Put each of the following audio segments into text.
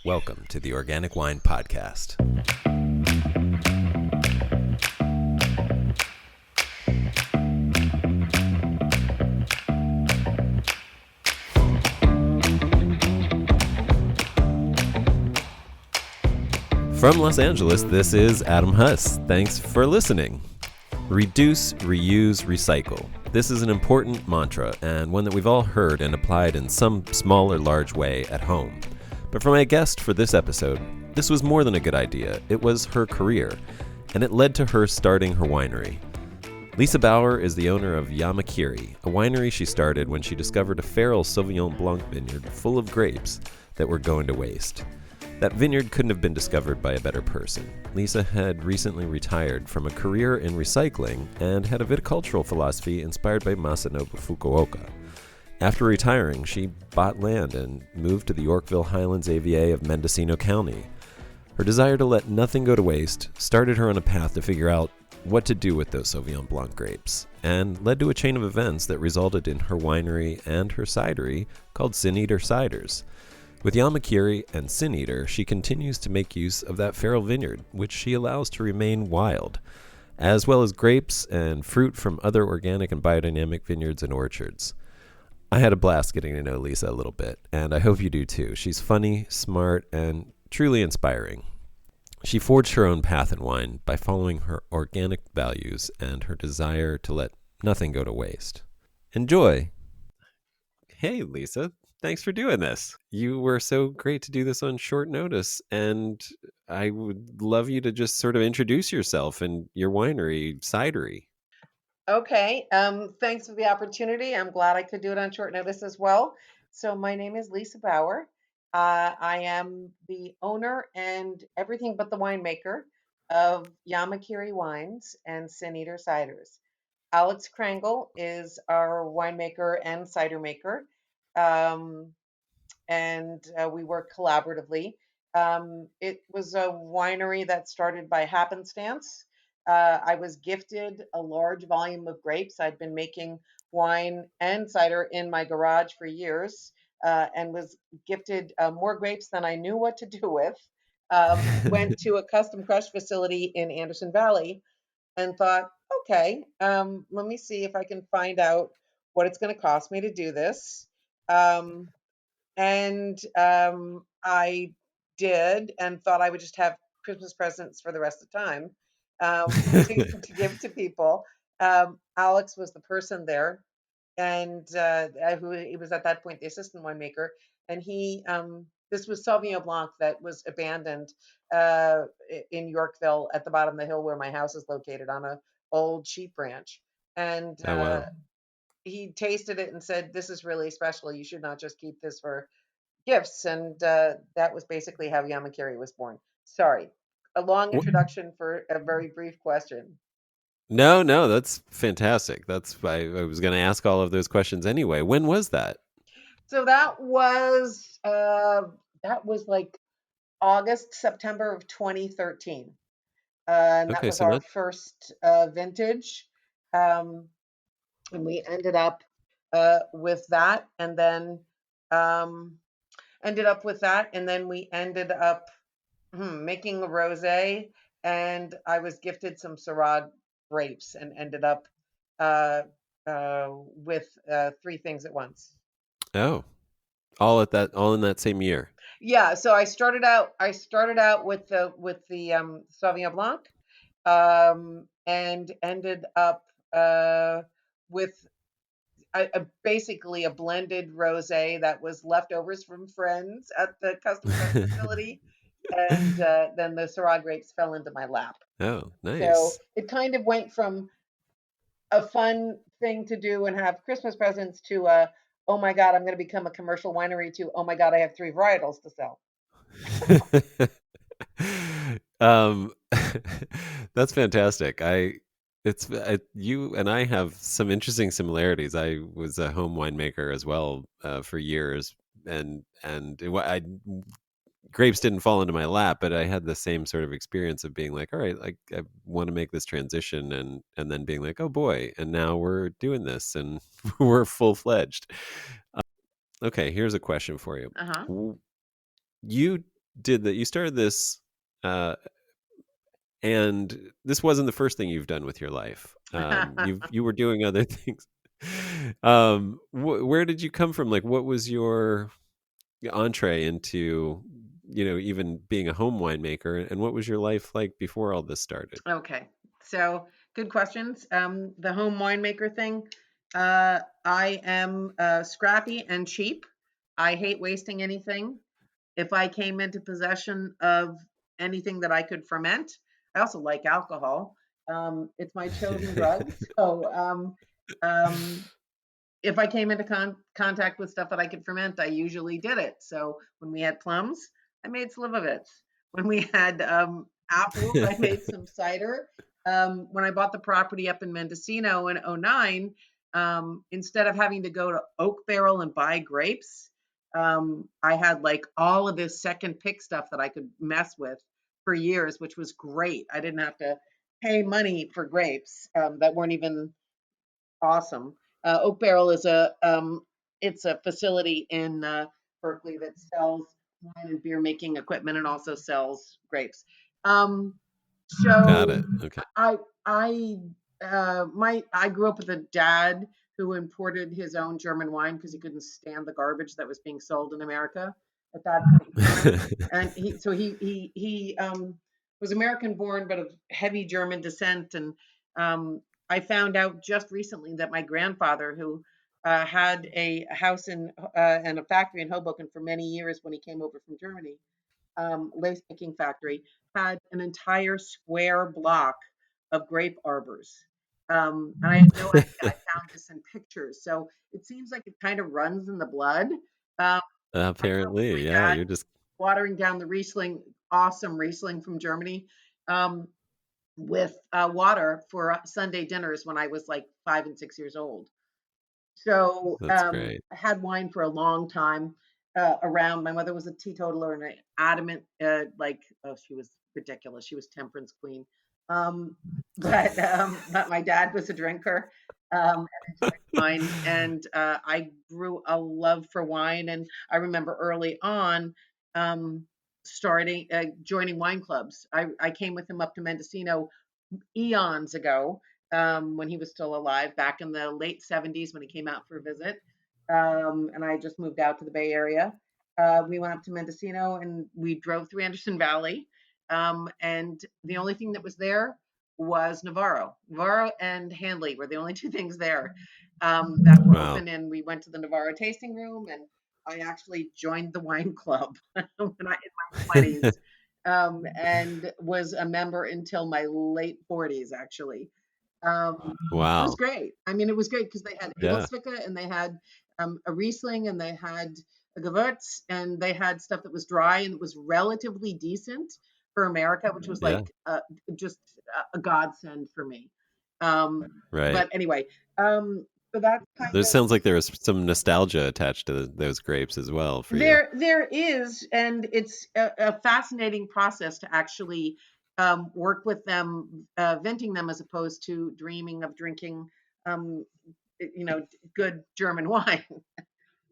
Welcome to the Organic Wine Podcast. From Los Angeles, this is Adam Huss. Thanks for listening. Reduce, reuse, recycle. This is an important mantra and one that we've all heard and applied in some small or large way at home. But for my guest for this episode, this was more than a good idea. It was her career, and it led to her starting her winery. Lisa Bauer is the owner of Yamakiri, a winery she started when she discovered a feral sauvignon blanc vineyard full of grapes that were going to waste. That vineyard couldn't have been discovered by a better person. Lisa had recently retired from a career in recycling and had a viticultural philosophy inspired by Masanobu Fukuoka. After retiring, she bought land and moved to the Yorkville Highlands AVA of Mendocino County. Her desire to let nothing go to waste started her on a path to figure out what to do with those Sauvignon Blanc grapes, and led to a chain of events that resulted in her winery and her cidery called Sineater Ciders. With Yamakiri and Sineater, she continues to make use of that feral vineyard, which she allows to remain wild, as well as grapes and fruit from other organic and biodynamic vineyards and orchards. I had a blast getting to know Lisa a little bit, and I hope you do too. She's funny, smart, and truly inspiring. She forged her own path in wine by following her organic values and her desire to let nothing go to waste. Enjoy! Hey, Lisa. Thanks for doing this. You were so great to do this on short notice, and I would love you to just sort of introduce yourself and your winery, Cidery. Okay. Thanks for the opportunity. I'm glad I could do it on short notice as well. So my name is Lisa Bauer. I am the owner and everything but the winemaker of Yamakiri Wines and Sineater Ciders. Alex Krangle is our winemaker and cider maker, um, and we work collaboratively. It was a winery that started by happenstance. I was gifted a large volume of grapes. I'd been making wine and cider in my garage for years, and was gifted more grapes than I knew what to do with. Went to a custom crush facility in Anderson Valley and thought, okay, let me see if I can find out what it's going to cost me to do this. Um, and I did, and thought I would just have Christmas presents for the rest of the time, to give to people. Alex was the person there, and who he was at that point the assistant winemaker, and this was Sauvignon Blanc that was abandoned in Yorkville at the bottom of the hill where my house is located on a old sheep ranch, and Oh, wow. he tasted it and said, "This is really special. You should not just keep this for gifts." And that was basically how Yamakiri was born. Sorry, a long introduction for a very brief question. No, that's fantastic. I was going to ask all of those questions anyway. When was that? So that was like August, September of 2013. And that Okay, was so our not. first vintage. Um, and we ended up with that, and then um, we ended up making a rosé, and I was gifted some Syrah grapes and ended up uh, with three things at once. Oh, all in that same year. Yeah, so I started out with the Sauvignon Blanc, and ended up with basically a blended rosé that was leftovers from friends at the custom crush facility, and then the Syrah grapes fell into my lap. Oh, So nice. it kind of went from a fun thing to do and have Christmas presents to oh my God, I'm going to become a commercial winery, to oh my God, I have three varietals to sell. um, that's fantastic. You and I have some interesting similarities. I was a home winemaker as well for years, and grapes didn't fall into my lap, but I had the same sort of experience of being like, all right, like I want to make this transition, and then being like, oh boy, and now we're doing this, and we're full fledged. Okay, here's a question for you. Uh huh. W- You did that. You started this, uh, and this wasn't the first thing you've done with your life. You were doing other things. Where did you come from? Like, what was your entree into, even being a home winemaker, and what was your life like before all this started? Okay, so good questions. The home winemaker thing. I am scrappy and cheap. I hate wasting anything. If I came into possession of anything that I could ferment, I also like alcohol. It's my chosen drug. So if I came into contact with stuff that I could ferment, I usually did it. So when we had plums, I made slivovitz. When we had apples, I made some cider. When I bought the property up in Mendocino in '09, instead of having to go to Oak Barrel and buy grapes, I had like all of this second pick stuff that I could mess with for years, which was great. I didn't have to pay money for grapes that weren't even awesome. Oak Barrel is it's a facility in Berkeley that sells wine and beer making equipment and also sells grapes. Um, Got so it. Okay. I I I grew up with a dad who imported his own German wine because he couldn't stand the garbage that was being sold in America at that point in time. And he was American born but of heavy German descent. And I found out just recently that my grandfather, who had a house and a factory in Hoboken for many years when he came over from Germany, lace making factory, had an entire square block of grape arbors. And I had no idea. I found this in pictures. So it seems like it kind of runs in the blood. I grew up with Apparently, my yeah. dad You're just watering down the Riesling, awesome Riesling from Germany, um, with water for Sunday dinners when I was like 5 and 6 years old. So That's great. I had wine for a long time around. My mother was a teetotaler and an adamant, she was ridiculous. She was temperance queen. Um, but my dad was a drinker and enjoyed wine. And I grew a love for wine. And I remember early on um, joining wine clubs. I came with him up to Mendocino eons ago, when he was still alive, back in the late '70s when he came out for a visit. And I just moved out to the Bay Area. We went up to Mendocino and we drove through Anderson Valley. And the only thing that was there was Navarro. Navarro and Handley were the only two things there that were Wow. open. And we went to the Navarro tasting room, and I actually joined the wine club when I in my 20s, and was a member until my late 40s, actually. It was Wow. great. I mean, it was great because they had Yeah. Edelzwicke and they had a Riesling and they had a Gewurz and they had stuff that was dry and it was relatively decent for America, which was Yeah. like just a godsend for me. Um, Right. but anyway, so that's kind There of sounds like there was some nostalgia attached to those grapes as well for you. there is, and it's a fascinating process to actually work with them, venting them as opposed to dreaming of drinking, um, good German wine.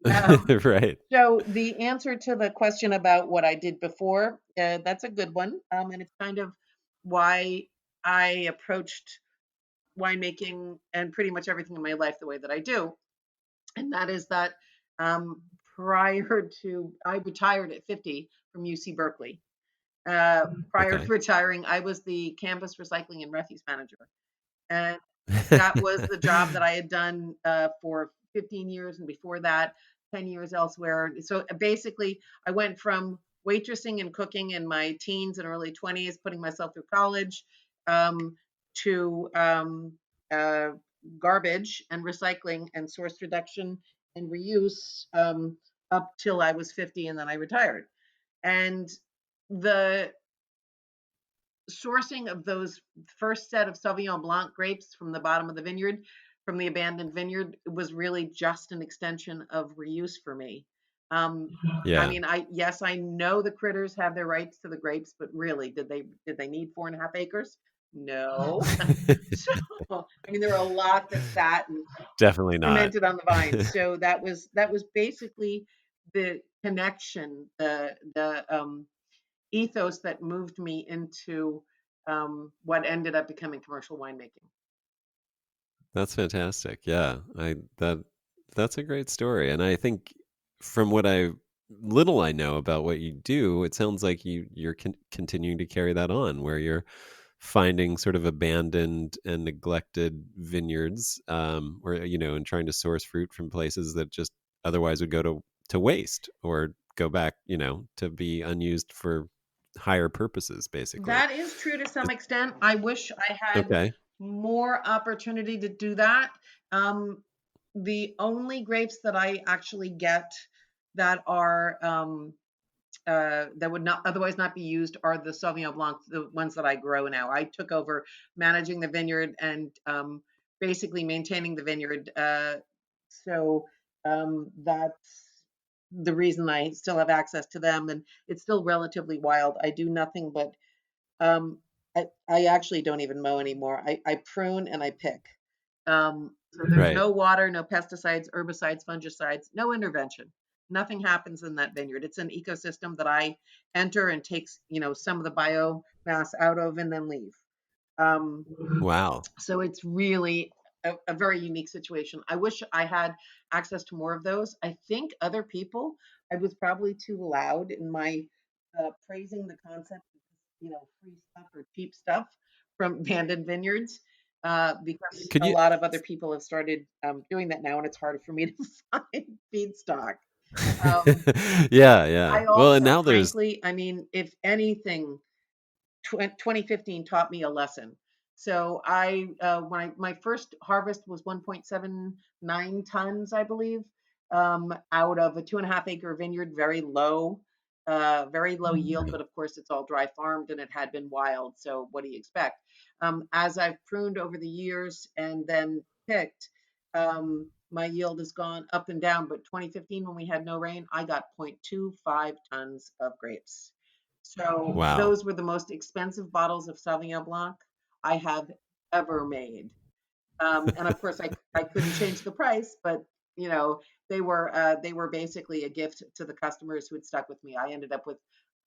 Um, Right. so the answer to the question about what I did before, that's a good one, and it's kind of why I approached winemaking and pretty much everything in my life the way that I do, and that is that um, prior to I retired at 50 from UC Berkeley. Prior to Okay. retiring, I was the campus recycling and refuse manager, and that was the job that I had done for 15 years, and before that, 10 years elsewhere. So basically, I went from waitressing and cooking in my teens and early 20s, putting myself through college, um, to uh, garbage and recycling and source reduction and reuse, up till I was 50, and then I retired. And the sourcing of those first set of Sauvignon Blanc grapes from the bottom of the vineyard, from the abandoned vineyard, was really just an extension of reuse for me. Um, I Yeah. mean, I know the critters have their rights to the grapes, but really, did they need 4.5 acres? No. So I mean, there were a lot that sat and Definitely not. fermented on the vine. So that was basically the connection, the ethos that moved me into what ended up becoming commercial winemaking. That's fantastic. Yeah, that's a great story, and I think from what I little I know about what you do, it sounds like you're continuing to carry that on, where you're finding sort of abandoned and neglected vineyards, or and trying to source fruit from places that just otherwise would go to waste or go back, to be unused for higher purposes, basically. That is true to some extent. I wish I had Okay. more opportunity to do that. Um, the only grapes that I actually get that are that would not otherwise not be used are the Sauvignon Blanc, the ones that I grow now. I took over managing the vineyard and basically maintaining the vineyard. So that's the reason I still have access to them, and it's still relatively wild. I do nothing but I actually don't even mow anymore. I prune and I pick. So there's Right. no water, no pesticides, herbicides, fungicides, no intervention. Nothing happens in that vineyard. It's an ecosystem that I enter and takes, some of the biomass out of and then leave. Um, Wow. so it's really a very unique situation. I wish I had access to more of those. I think other people, I was probably too loud in my praising the concept of, free stuff or cheap stuff from abandoned vineyards, because Could a you lot of other people have started doing that now, and it's harder for me to find feedstock. Um, Yeah, yeah. I Well, and also, now there's frankly, I mean, if anything, 2015 taught me a lesson. So my first harvest was 1.79 tons, I believe, out of a 2.5 acre vineyard, very low yield, but of course it's all dry farmed and it had been wild. So what do you expect? As I've pruned over the years and then picked, my yield has gone up and down. But 2015, when we had no rain, I got 0.25 tons of grapes. So wow. those were the most expensive bottles of Sauvignon Blanc I have ever made. And of course, I couldn't change the price, but they were basically a gift to the customers who had stuck with me. I ended up with,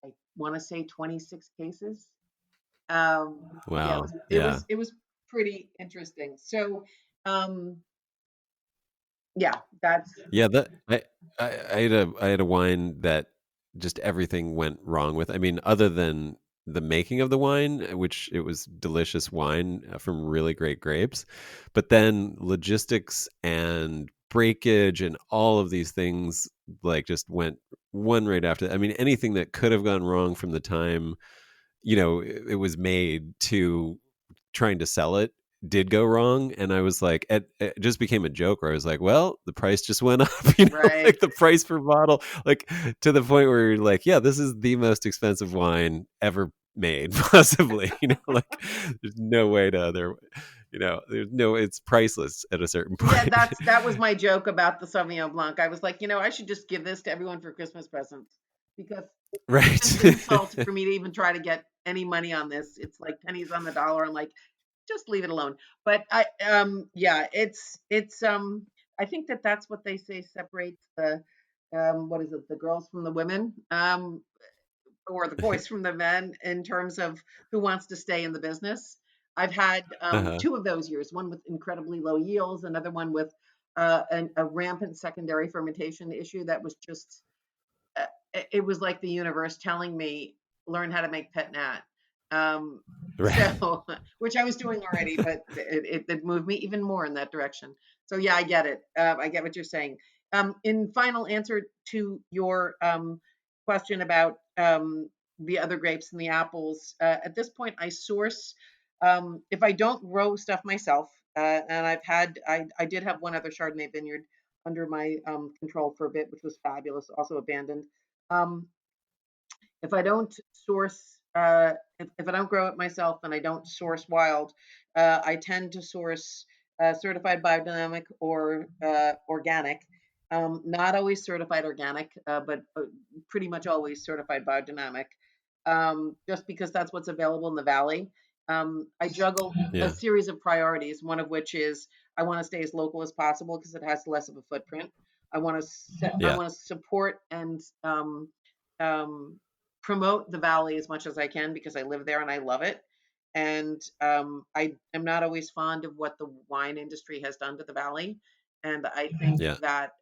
I want to say, 26 cases. Yeah, it Wow. was it Yeah. was it was pretty interesting. So yeah, that's Yeah, that I had a wine that just everything went wrong with. I mean, other than the making of the wine, which it was delicious wine from really great grapes, but then logistics and breakage and all of these things like just went one right after. I mean, anything that could have gone wrong from the time it was made to trying to sell it did go wrong, and I was like, it just became a joke where I was like, well, the price just went up, right. like the price per bottle, like to the point where you're like, yeah, this is the most expensive wine ever made, possibly, like there's no way to other, there's no, it's priceless at a certain Yeah, point. that was my joke about the Sauvignon Blanc. I was like, I should just give this to everyone for Christmas presents because it's an Right. insult for me to even try to get any money on this. It's like pennies on the dollar. I'm like, just leave it alone. But yeah, it's I think that's what they say separates the what is it, the girls from the women, or the boys from the men in terms of who wants to stay in the business. I've had Uh-huh. two of those years, one with incredibly low yields, another one with a rampant secondary fermentation issue that was just, uh, it was like the universe telling me, learn how to make pet nat. Right. So, which I was doing already, but it moved me even more in that direction. So yeah, I get it. I get what you're saying. In final answer to your question about the other grapes and the apples, at this point, I source. If I don't grow stuff myself, and I did have one other Chardonnay vineyard under my control for a bit, which was fabulous, also abandoned. Um, if I don't source, if I don't grow it myself and I don't source wild, I tend to source certified biodynamic or organic. Not always certified organic, but pretty much always certified biodynamic, just because that's what's available in the valley. I juggle a Yeah. series of priorities, one of which is I want to stay as local as possible because it has less of a footprint. I Yeah. want to support and um, promote the valley as much as I can because I live there and I love it. And I am not always fond of what the wine industry has done to the valley. And I think Yeah. that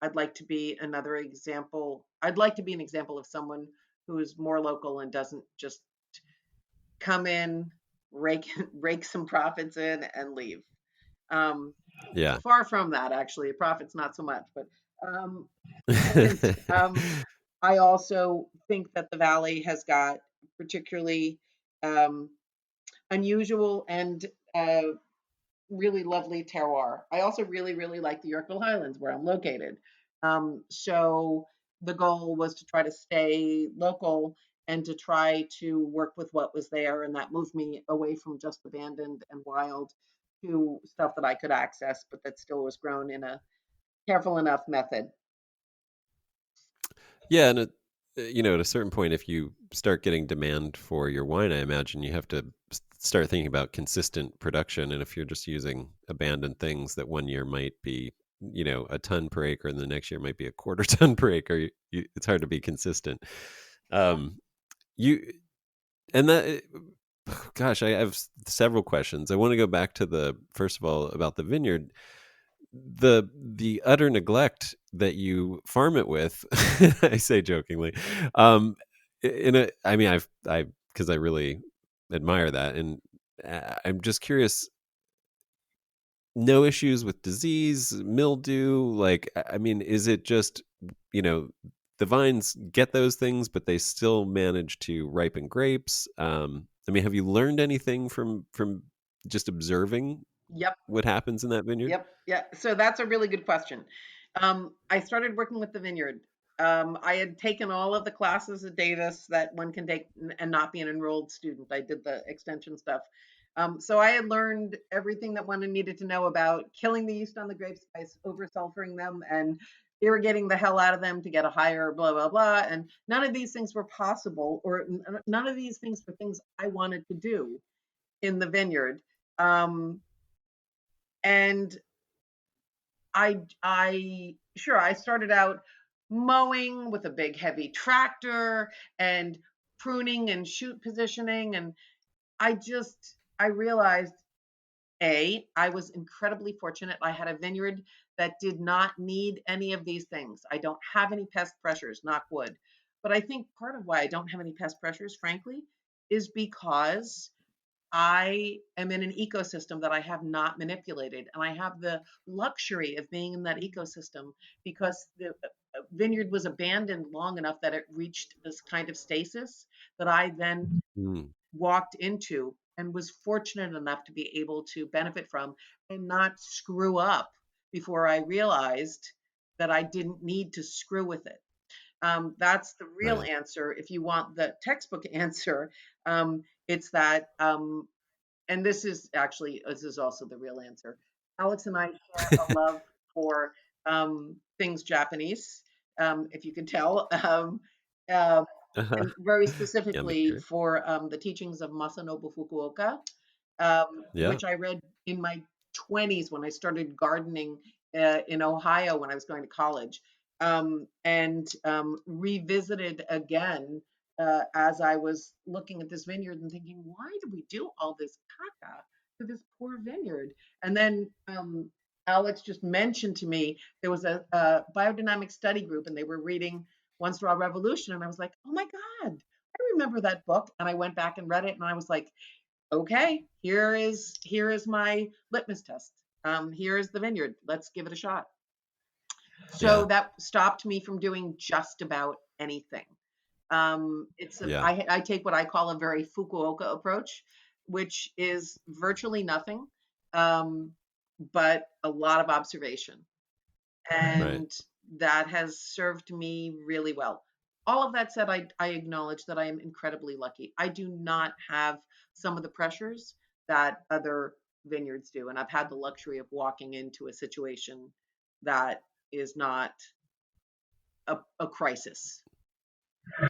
I'd like to be another example. I'd like to be an example of someone who's more local and doesn't just come in, rake rake some profits in, and leave. Um, Yeah. Far from that, actually. Profits not so much, but um, and I also think that the valley has got particularly um, unusual and really lovely terroir. I also really, really like the Yorkville Highlands where I'm located. So the goal was to try to stay local and to try to work with what was there. And that moved me away from just abandoned and wild to stuff that I could access, but that still was grown in a careful enough method. Yeah, and at a certain point, if you start getting demand for your wine, I imagine you have to start thinking about consistent production. And if you're just using abandoned things that one year might be, a ton per acre, and the next year might be a quarter ton per acre, it's hard to be consistent. Yeah. Um, you and that, gosh, I have several questions. I want to go back to the first of all about the vineyard, the utter neglect that you farm it with. I say jokingly, um in a I mean I because I really admire that, and I'm just curious, no issues with disease, mildew, like, I mean, is it just, you know the vines get those things but they still manage to ripen grapes? I mean, have you learned anything from just observing Yep. what happens in that vineyard? Yep. Yeah. So that's a really good question. I started working with the vineyard. I had taken all of the classes at Davis that one can take and not be an enrolled student. I did the extension stuff. So I had learned everything that one needed to know about killing the yeast on the grapes by over sulfuring them and irrigating the hell out of them to get a higher blah, blah, blah. And none of these things were possible, or none of these things were things I wanted to do in the vineyard. And I sure I started out mowing with a big heavy tractor and pruning and shoot positioning, and I realized, I was incredibly fortunate. I had a vineyard that did not need any of these things. I don't have any pest pressures, knock wood. But I think part of why I don't have any pest pressures, frankly, is because I am in an ecosystem that I have not manipulated, and I have the luxury of being in that ecosystem because the vineyard was abandoned long enough that it reached this kind of stasis that I then Mm, walked into and was fortunate enough to be able to benefit from and not screw up before I realized that I didn't need to screw with it. That's the real right. answer. If you want the textbook answer, it's that, and this is also the real answer. Alex and I share a love for things Japanese, if you can tell, um, Uh-huh. and very specifically Yamakiri. for the teachings of Masanobu Fukuoka, Yeah. which I read in my 20s when I started gardening in Ohio when I was going to college, and revisited again as I was looking at this vineyard and thinking, why do we do all this caca to this poor vineyard? And then Alex just mentioned to me there was a biodynamic study group and they were reading One Straw Revolution. And I was like, oh my God, I remember that book. And I went back and read it and I was like, okay, here is my litmus test. Here is the vineyard. Let's give it a shot. So Yeah. that stopped me from doing just about anything. Yeah. I take what I call a very Fukuoka approach, which is virtually nothing, um, but a lot of observation, Right. and that has served me really well. All of that said, I acknowledge that I am incredibly lucky. I do not have some of the pressures that other vineyards do, and I've had the luxury of walking into a situation that is not a crisis.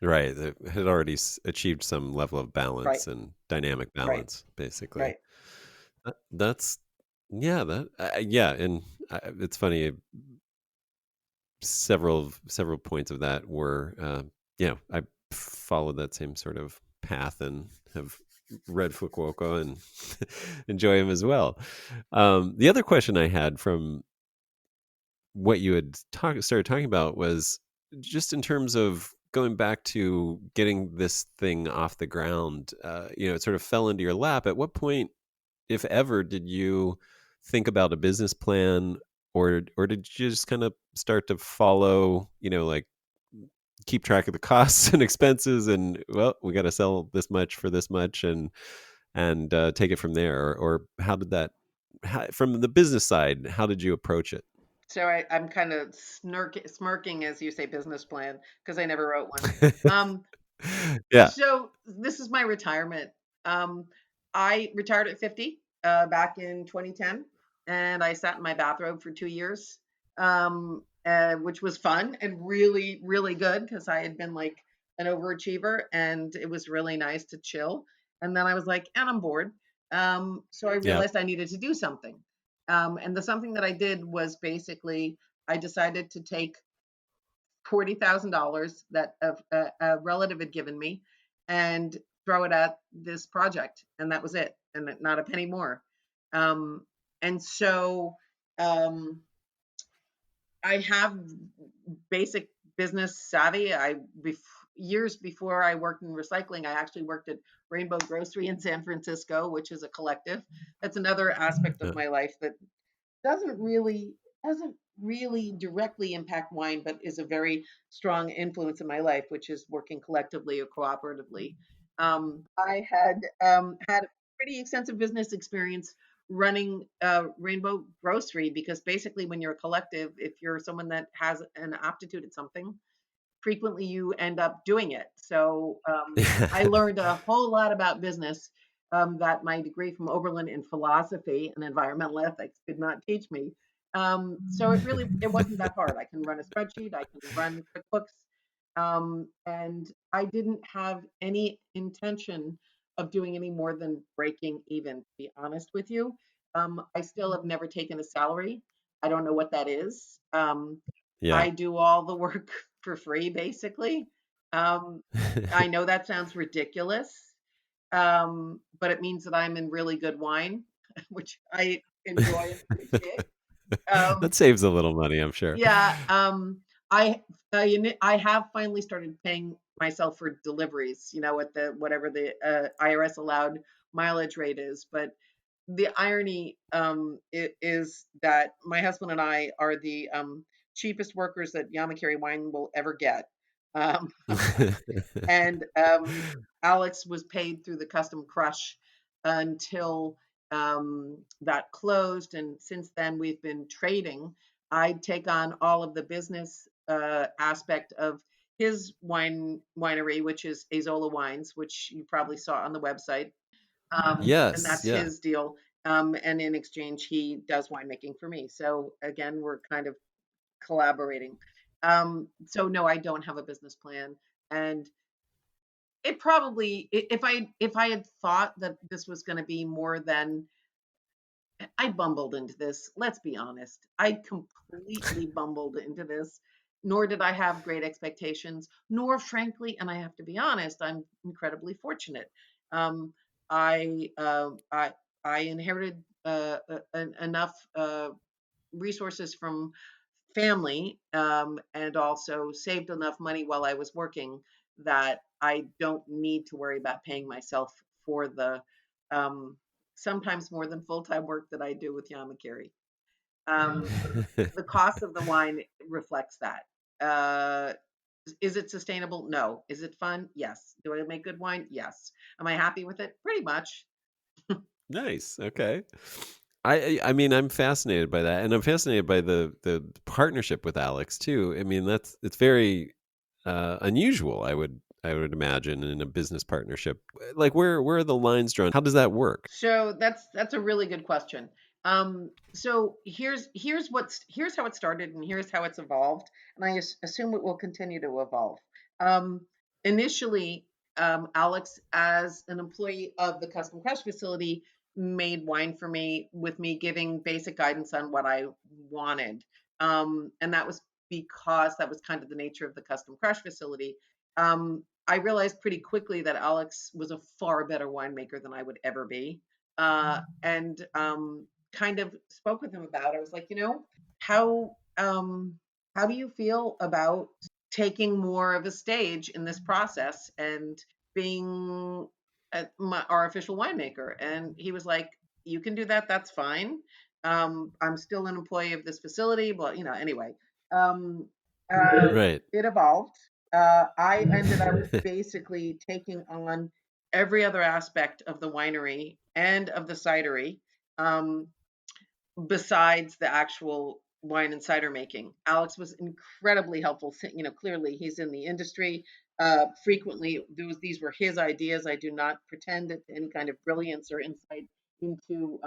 Right. It had already achieved some level of Right, balance and dynamic right, balance, basically. right. That's, yeah, yeah. And it's funny, several points of that were, I followed that same sort of path and have read Fukuoka and enjoy him as well. The other question I had from what you had started talking about was just in terms of going back to getting this thing off the ground. It sort of fell into your lap. At what point, if ever, did you think about a business plan, or did you just kind of start to follow, like keep track of the costs and expenses, and well, we got to sell this much for this much, and take it from there, or how did that, from the business side, how did you approach it? So I'm kind of smirking as you say business plan because I never wrote one. Um, Yeah. so this is my retirement. Um, I retired at 50 back in 2010, and I sat in my bathrobe for 2 years, which was fun and really, really good because I had been like an overachiever, and it was really nice to chill. And then I was like, and I'm bored. So I Yeah. realized I needed to do something. And the something that I did was basically I decided to take $40,000 that a relative had given me and throw it at this project. And that was it. And not a penny more. Um, and so um, I have basic business savvy. Years before I worked in recycling, I actually worked at Rainbow Grocery in San Francisco, which is a collective. That's another aspect of Yeah. my life that doesn't really doesn't really directly impact wine, but is a very strong influence in my life, which is working collectively or cooperatively. I had a pretty extensive business experience running Rainbow Grocery because basically, when you're a collective, if you're someone that has an aptitude at something, frequently you end up doing it. So I learned a whole lot about business that my degree from Oberlin in philosophy and environmental ethics did not teach me. So it wasn't that hard. I can run a spreadsheet, I can run QuickBooks, and I didn't have any intention of doing any more than breaking even. To be honest with you, I still have never taken a salary. I don't know what that is. Yeah. I do all the work for free, basically. Um, I know that sounds ridiculous, but it means that I'm in really good wine, which I enjoy and appreciate. That Um, saves a little money, I'm sure. yeah, I I have finally started paying myself for deliveries, at the whatever the IRS allowed mileage rate is. But the irony is that my husband and I are the cheapest workers that Yamakiri wine will ever get. Um, and Alex was paid through the custom crush until that closed. And since then, we've been trading. I take on all of the business aspect of his winery, which is Azola Wines, which you probably saw on the website. And Yes, that's yeah. his deal. And in exchange, he does winemaking for me. So again, we're kind of collaborating. So no, I don't have a business plan. And it probably, if I had thought that this was going to be more than I bumbled into this, let's be honest. I completely bumbled into this. Nor did I have great expectations, nor frankly, and I have to be honest, I'm incredibly fortunate. Um, I, uh, I I inherited enough resources from family, and also saved enough money while I was working that I don't need to worry about paying myself for the um, sometimes more than full time work that I do with Yamakiri. Um, the cost of the wine reflects that. Uh, is it sustainable? No. Is it fun? Yes. Do I make good wine? Yes. Am I happy with it? Pretty much. Nice. Okay. I mean, I'm fascinated by that, and I'm fascinated by the partnership with Alex too. I mean, it's very unusual. I would imagine in a business partnership. Like, where are the lines drawn? How does that work? So that's a really good question. So here's how it started, and here's how it's evolved, and I assume it will continue to evolve. Um, Initially, Alex, as an employee of the custom crush facility, made wine for me with me giving basic guidance on what I wanted, and that was because that was kind of the nature of the custom crush facility. I realized pretty quickly that Alex was a far better winemaker than I would ever be. And kind of spoke with him about it. I was like, how how do you feel about taking more of a stage in this process and being our official winemaker? And he was like, you can do that. That's fine. I'm still an employee of this facility, but anyway, um, Right. it evolved. I ended up basically taking on every other aspect of the winery and of the cidery. Um, besides the actual wine and cider making. Alex was incredibly helpful. Clearly he's in the industry. Frequently, these were his ideas. I do not pretend to any kind of brilliance or insight into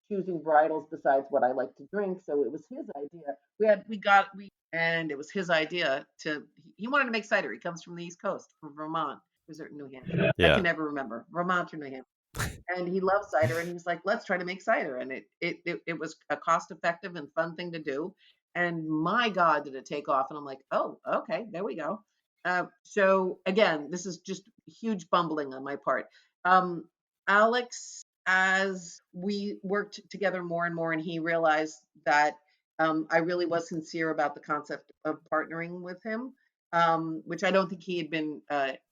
choosing varietals besides what I like to drink. So it was his idea. And it was his idea to. He wanted to make cider. He comes from the East Coast, from Vermont. Was it New Hampshire? I can Yeah. never remember. Vermont or New Hampshire, and he loves cider, and he was like, let's try to make cider. And it was a cost effective and fun thing to do, and my god, did it take off. And I'm like, oh, okay, there we go. So again, this is just huge bumbling on my part. Alex, as we worked together more and more, and he realized that I really was sincere about the concept of partnering with him, which I don't think he had been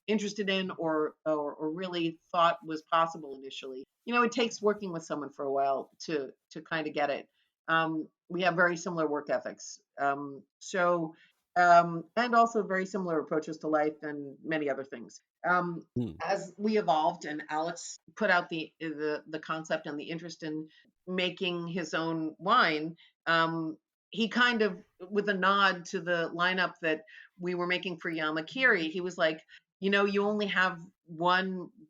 interested in or really thought was possible initially. It takes working with someone for a while to kind of get it. We have very similar work ethics, and also very similar approaches to life and many other things. Hmm. As we evolved, and Alex put out the concept and the interest in making his own wine, he kind of, with a nod to the lineup that we were making for Yamakiri, he was like, you only have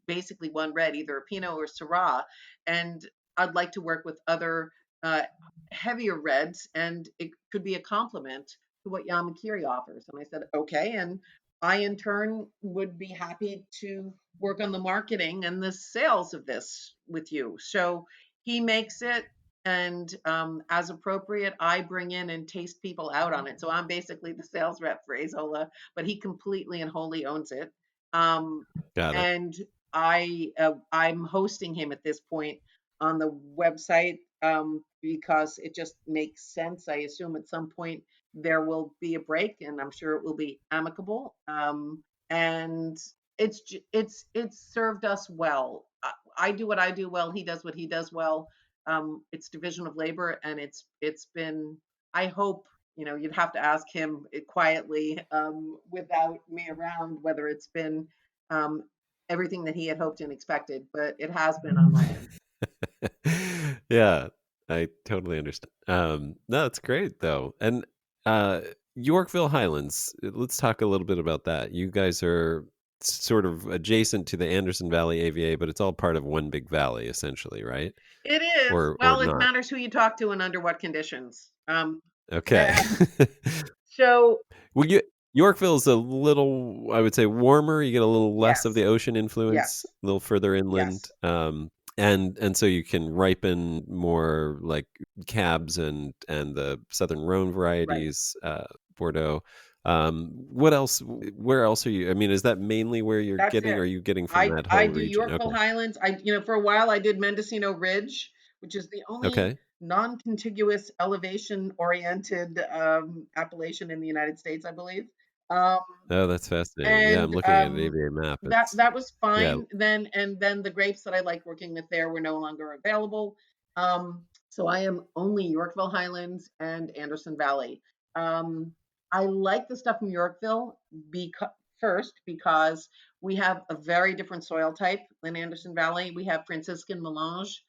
basically one red, either a Pinot or Syrah, and I'd like to work with other uh, heavier reds, and it could be a complement to what Yamakiri offers. And I said, okay. And I, in turn, would be happy to work on the marketing and the sales of this with you. So he makes it, and as appropriate, I bring in and taste people out on it. So I'm basically the sales rep for Azola, but he completely and wholly owns it. Um, Got it. and I'm hosting him at this point on the website, because it just makes sense. I assume at some point there will be a break, and I'm sure it will be amicable. And it's served us well. I do what I do well. He does what he does well. It's division of labor, and it's been. I hope you'd have to ask him quietly, without me around, whether it's been um, everything that he had hoped and expected, but it has been on my end. Yeah, I totally understand. No, it's great though. And uh, Yorkville Highlands, let's talk a little bit about that. You guys are sort of adjacent to the Anderson Valley AVA, but it's all part of one big valley, essentially, right? It is. Or Well, it not? matters who you talk to and under what conditions. Okay. So Well, Yorkville's a little, I would say, warmer. You get a little less of yes, the ocean influence, yes, a little further inland, yes, and so you can ripen more like cabs and the Southern Rhone right. varieties, Bordeaux. What else? Where else are you? I mean, is that mainly where you're That's getting? Or it. are you getting from I that I whole do region? Yorkville Okay. Highlands. For a while I did Mendocino Ridge, which is the only Okay. non-contiguous elevation-oriented appellation in the United States, I believe. Um, Oh, that's fascinating. Yeah, I'm and looking at an AVA map. that was Yeah. fine then. And then the grapes that I liked working with there were no longer available. So I am only Yorkville Highlands and Anderson Valley. um, I like the stuff from Yorkville because we have a very different soil type than Anderson Valley. We have Franciscan melange,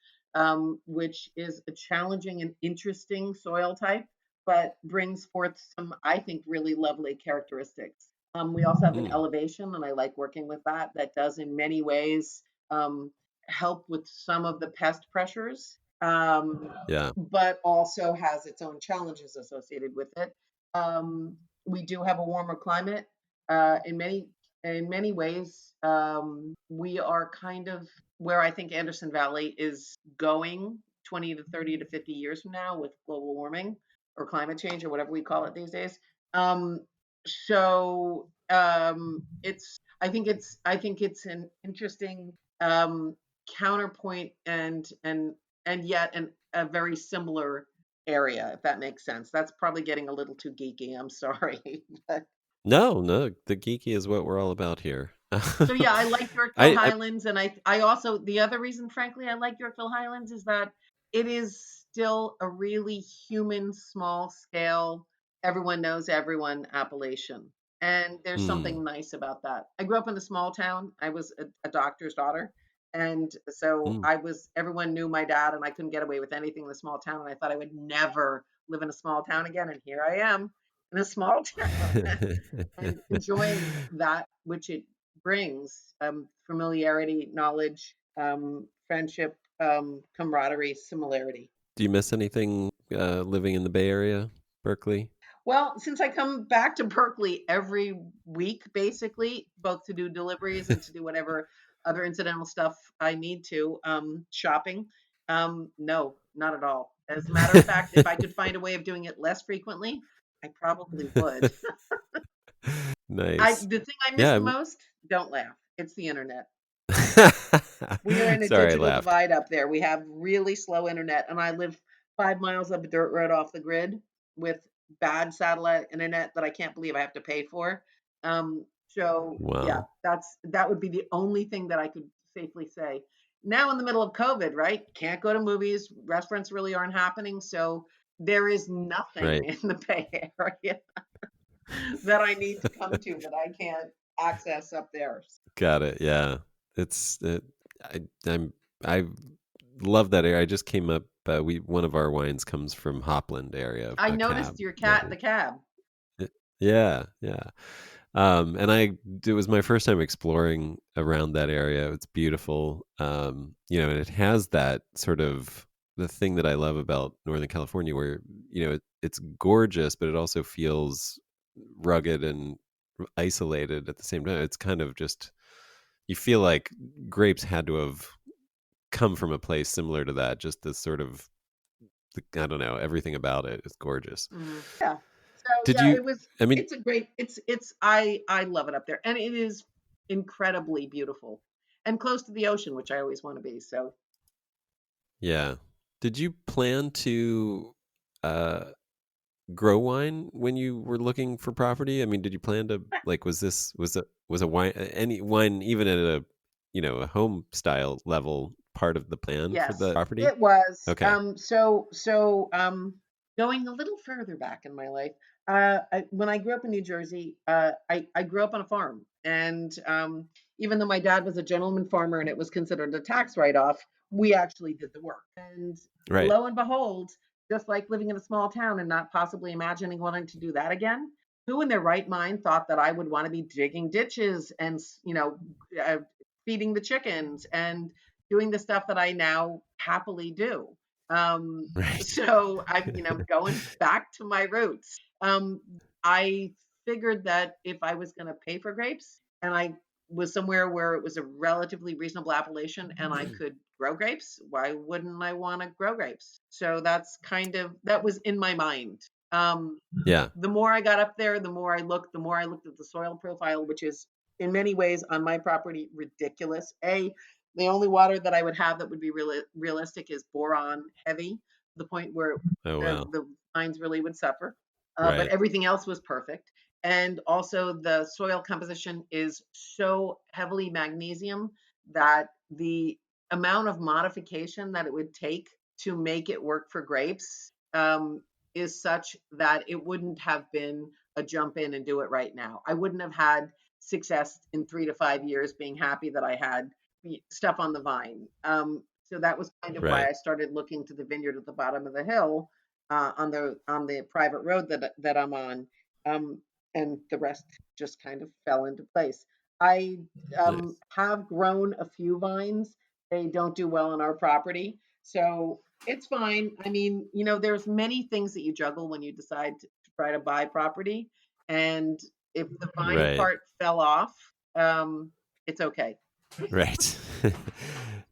which is a challenging and interesting soil type, but brings forth some, I think, really lovely characteristics. We also have an Hmm. elevation, and I like working with that. That does, in many ways, um, help with some of the pest pressures, Yeah. but also has its own challenges associated with it. We do have a warmer climate. In many ways, we are kind of where I think Anderson Valley is going 20 to 30 to 50 years from now with global warming or climate change or whatever we call it these days. So it's I think it's an interesting um, counterpoint and yet a very similar area, if that makes sense. That's probably getting a little too geeky. I'm sorry. But No, no, the geeky is what we're all about here. so yeah, I like Yorkville I Highlands, and I also, the other reason, frankly, I like Yorkville Highlands is that it is still a really human, small scale, everyone knows everyone appellation, and there's mm, something nice about that. I grew up in a small town. I was a doctor's daughter, and so mm. I was everyone knew my dad, and I couldn't get away with anything in a small town, and I thought I would never live in a small town again, and here I am in a small town and enjoying that which it brings, familiarity, knowledge, friendship, camaraderie, similarity. Do you miss anything living in the Bay Area, Berkeley? Well, since I come back to Berkeley every week, basically, both to do deliveries and to do whatever other incidental stuff I need to, shopping, no, not at all. As a matter of fact, if I could find a way of doing it less frequently, I probably would. Nice. The thing I miss Yeah. the most, don't laugh, it's the internet. We are in a Sorry, I digital laughed. divide up there. We have really slow internet, and I live 5 miles up a dirt road off the grid with bad satellite internet that I can't believe I have to pay for. So yeah, Wow. that would be the only thing that I could safely say. Now in the middle of COVID, right? Can't go to movies, restaurants really aren't happening, so there is nothing Right. in the Bay Area that I need to come to that I can't access up there. Got it. Yeah. It's I I'm I love that area. I just came up we one of our wines comes from Hopland area, I a noticed cab. your cat, the cab. Yeah, yeah. And it was my first time exploring around that area. It's beautiful. And it has that sort of the thing that I love about Northern California where, it's gorgeous, but it also feels rugged and isolated at the same time. It's kind of just you feel like grapes had to have come from a place similar to that. Just this sort of I don't know, everything about it is gorgeous. Yeah. So Did yeah, you I mean, it's a great, I love it up there. And it is incredibly beautiful and close to the ocean, which I always want to be. So yeah. Did you plan to uh grow wine when you were looking for property? I mean, did you plan to like was a wine any wine even at a home style level part of the plan for yes, the property? it was. Okay. Going a little further back in my life, when I grew up in New Jersey, I grew up on a farm, and even though my dad was a gentleman farmer and it was considered a tax write-off, we actually did the work. And Right. lo and behold, just like living in a small town and not possibly imagining wanting to do that again, who in their right mind thought that I would want to be digging ditches and uh, feeding the chickens and doing the stuff that I now happily do. Um, Right. so I'm, going back to my roots. I figured that if I was going to pay for grapes and I was somewhere where it was a relatively reasonable appellation and I could grow grapes, why wouldn't I want to grow grapes? So that was in my mind. Um, Yeah. the more I got up there, the more I looked at the soil profile, which is in many ways on my property ridiculous. The only water that I would have that would be realistic is boron heavy, the point where Oh wow. the vines really would suffer. But Right. everything else was perfect. And also, the soil composition is so heavily magnesium that the amount of modification that it would take to make it work for grapes is such that it wouldn't have been a jump in and do it right now. I wouldn't have had success in 3 to 5 years being happy that I had stuff on the vine. So that was kind of why Right. I started looking to the vineyard at the bottom of the hill, on the private road that I'm on, um, and the rest just kind of fell into place. I Nice. have grown a few vines. They don't do well on our property, so it's fine. I mean, there's many things that you juggle when you decide to try to buy property, and if the vine Right. part fell off, it's okay. Right.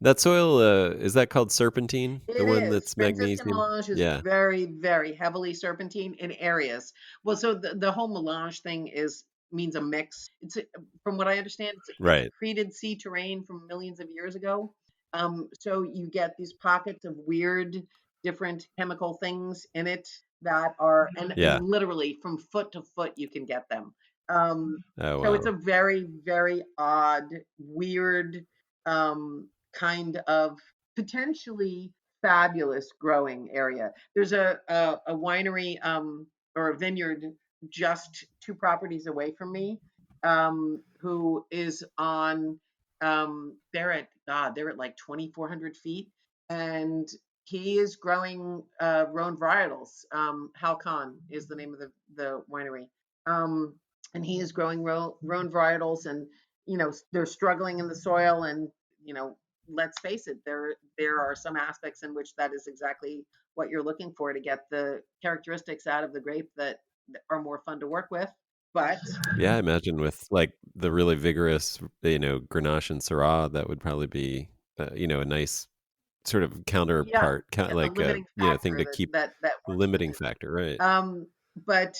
That soil is that called serpentine? The It one is. that's Franciscan magnesium? melange is Yeah. very, very heavily serpentine in areas. Well, so the whole melange thing is means a mix. From what I understand, it's Right. accreted sea terrain from millions of years ago. So you get these pockets of weird, different chemical things in it that are, and Yeah. literally from foot to foot, you can get them. Um, Oh, so it's wow. a very, very odd, weird kind of potentially fabulous growing area. There's a winery or a vineyard just 2 properties away from me, who is on they're at like 2,400 feet, and he is growing Rhone varietals. Halcon is the name of the winery, um, and he is growing Rhone varietals, and they're struggling in the soil, and let's face it, there are some aspects in which that is exactly what you're looking for to get the characteristics out of the grape that are more fun to work with. But Yeah, I imagine with like the really vigorous, Grenache and Syrah, that would probably be, a nice sort of yeah, counterpart, yeah, the like a, limiting thing factor to keep that works with limiting it. factor, right? But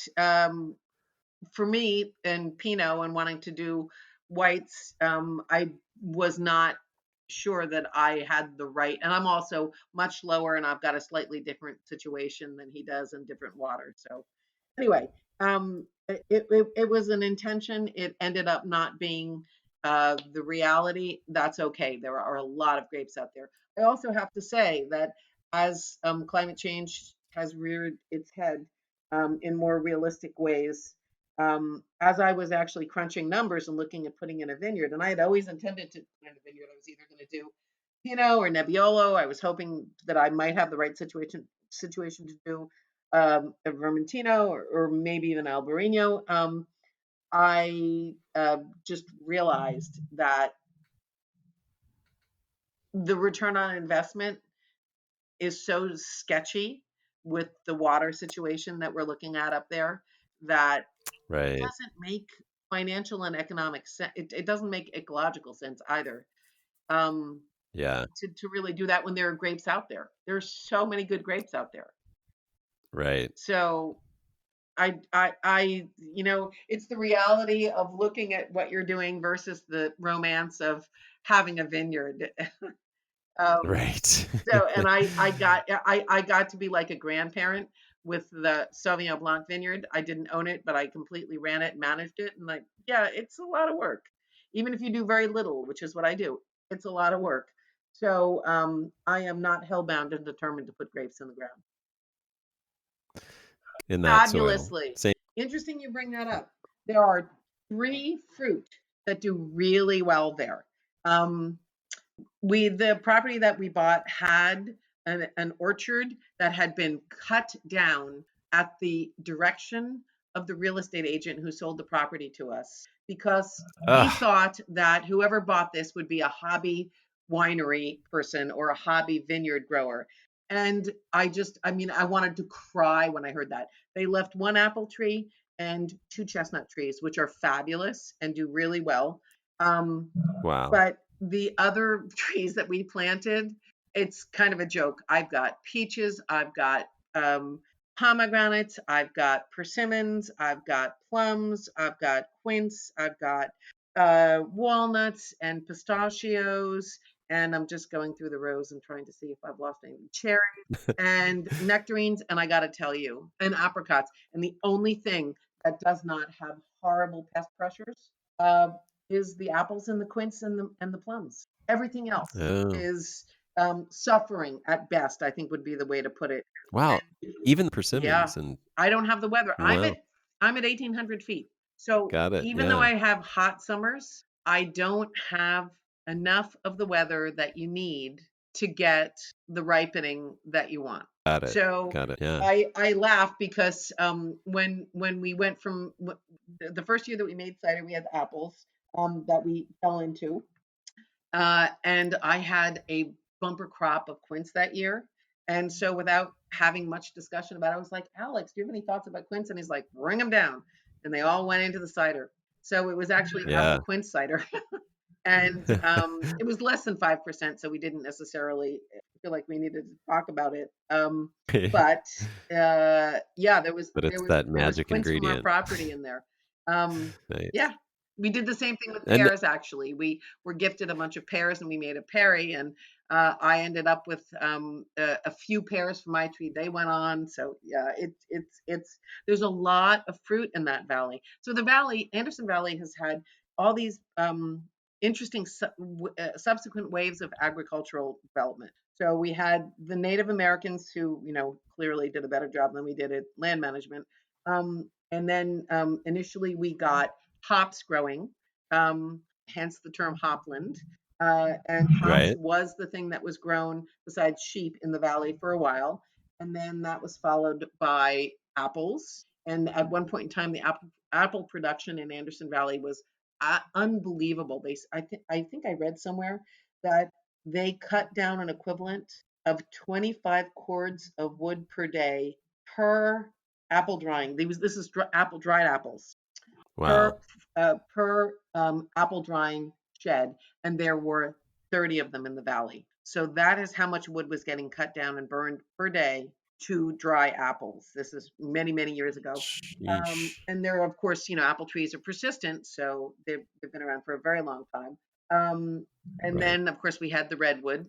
for me and Pinot and wanting to do whites, I was not sure that I had the right, and I'm also much lower, and I've got a slightly different situation than he does in different waters. So anyway, it was an intention. It ended up not being the reality. That's okay. There are a lot of grapes out there. I also have to say that as climate change has reared its head in more realistic ways, as I was actually crunching numbers and looking at putting in a vineyard, and I had always intended to put in a vineyard. I was either going to do Pinot or Nebbiolo. I was hoping that I might have the right situation to do a Vermentino, or maybe even Albarino. I just realized that the return on investment is so sketchy with the water situation that we're looking at up there, that it Right. doesn't make financial and economic sense. It doesn't make ecological sense either, um, Yeah. to really do that when there are grapes out there. There's so many good grapes out there. Right. So it's the reality of looking at what you're doing versus the romance of having a vineyard. um, Right. so, and I got to be like a grandparent with the Sauvignon Blanc vineyard. I didn't own it, but I completely ran it, managed it, and yeah, it's a lot of work. Even if you do very little, which is what I do, it's a lot of work. So, I am not hellbound and determined to put grapes in the ground. In that soil. Fabulously. Same. Interesting you bring that up. There are 3 fruit that do really well there. Um, the property that we bought had an orchard that had been cut down at the direction of the real estate agent who sold the property to us, because he Ugh. thought that whoever bought this would be a hobby winery person or a hobby vineyard grower. And I wanted to cry when I heard that. They left 1 apple tree and 2 chestnut trees, which are fabulous and do really well. Um, Wow. but the other trees that we planted, it's kind of a joke. I've got peaches, I've got pomegranates, I've got persimmons, I've got plums, I've got quince, I've got walnuts and pistachios, and I'm just going through the rows and trying to see if I've lost any cherries and nectarines, and I got to tell you, and apricots. And the only thing that does not have horrible pest pressures uh, is the apples and the quince and the plums. Everything else Oh. is suffering at best, I think would be the way to put it. Wow. And Even yeah, persimmons and I don't have the weather. wow. I'm at 1,800 feet. So Got it. even though Yeah. I have hot summers, I don't have enough of the weather that you need to get the ripening that you want. Got it. So Got it. Yeah. I laugh because when we went from the first year that we made cider, we had apples that we fell into, and I had a bumper crop of quince that year. And so without having much discussion about it, I was like, Alex, do you have any thoughts about quince? And he's like, bring them down. And they all went into the cider. So it was actually apple Yeah. quince cider. And it was less than 5%. So we didn't necessarily feel like we needed to talk about it. But yeah, there was But there it's was that there was magic quince from our ingredient. property in there. Nice. Yeah, we did the same thing with And pears. Actually, we were gifted a bunch of pears, and we made a perry. And I ended up with a few pears from my tree. They went on. So yeah, it's there's a lot of fruit in that valley. So the valley, Anderson Valley, has had all these interesting subsequent waves of agricultural development. So we had the Native Americans who, clearly did a better job than we did at land management. And then initially we got hops growing, hence the term hopland. And hops right, was the thing that was grown besides sheep in the valley for a while. And then that was followed by apples. And at one point in time, the apple production in Anderson Valley was unbelievable. I think I read somewhere that they cut down an equivalent of 25 cords of wood per day per apple drying. This is dried apples wow, per apple drying shed, and there were 30 of them in the valley. So that is how much wood was getting cut down and burned per day to dry apples. This is many, many years ago. sheesh, And there, of course, apple trees are persistent, so they've been around for a very long time. Um, and right, then, of course, we had the redwood.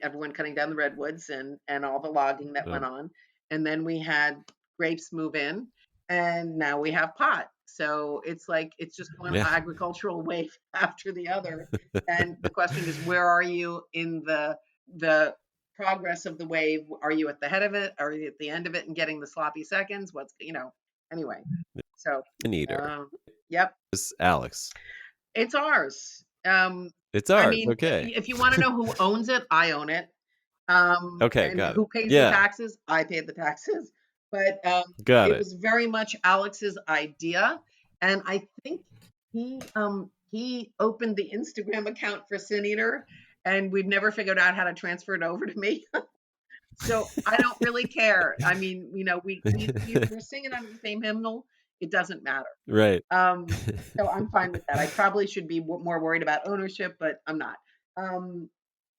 Everyone cutting down the redwoods and all the logging that went um, on. And then we had grapes move in, and now we have pot. So it's like it's just one yeah, agricultural wave after the other. And the question is, where are you in the progress of the wave? Are you at the head of it? Are you at the end of it and getting the sloppy seconds? Anyway. So, Sineater. um, yep, It's Alex. it's ours. It's I ours. mean, Okay. if you want to know who owns it, I own it. Okay, And got it. who pays the Yeah, taxes? I pay the taxes. But got it it. was very much Alex's idea, and I think he opened the Instagram account for Sin Eater, and we've never figured out how to transfer it over to me. So I don't really care. I mean, we're singing under the same hymnal. It doesn't matter. Right. Um, so I'm fine with that. I probably should be more worried about ownership, but I'm not. Um,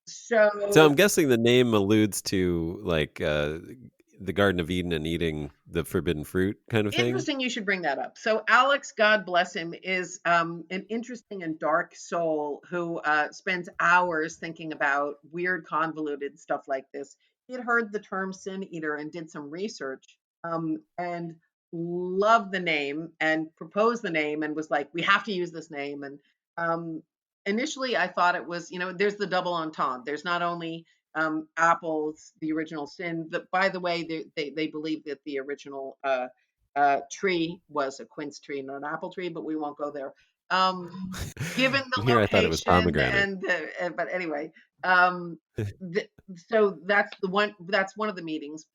So I'm so guessing the name alludes to like the Garden of Eden and eating the forbidden fruit kind of thing. interesting you should bring that up. So Alex, God bless him, is an interesting and dark soul who spends hours thinking about weird, convoluted stuff like this. He had heard the term sin eater and did some research, and loved the name and proposed the name and was like, we have to use this name. And um, initially I thought it was, there's the double entendre. There's not only apples, the original sin. By the way, they believe that the original tree was a quince tree, not an apple tree, but we won't go there. Um, Given the And here I thought it was location pomegranate. but anyway, um, th- so that's the one. That's one of the meanings.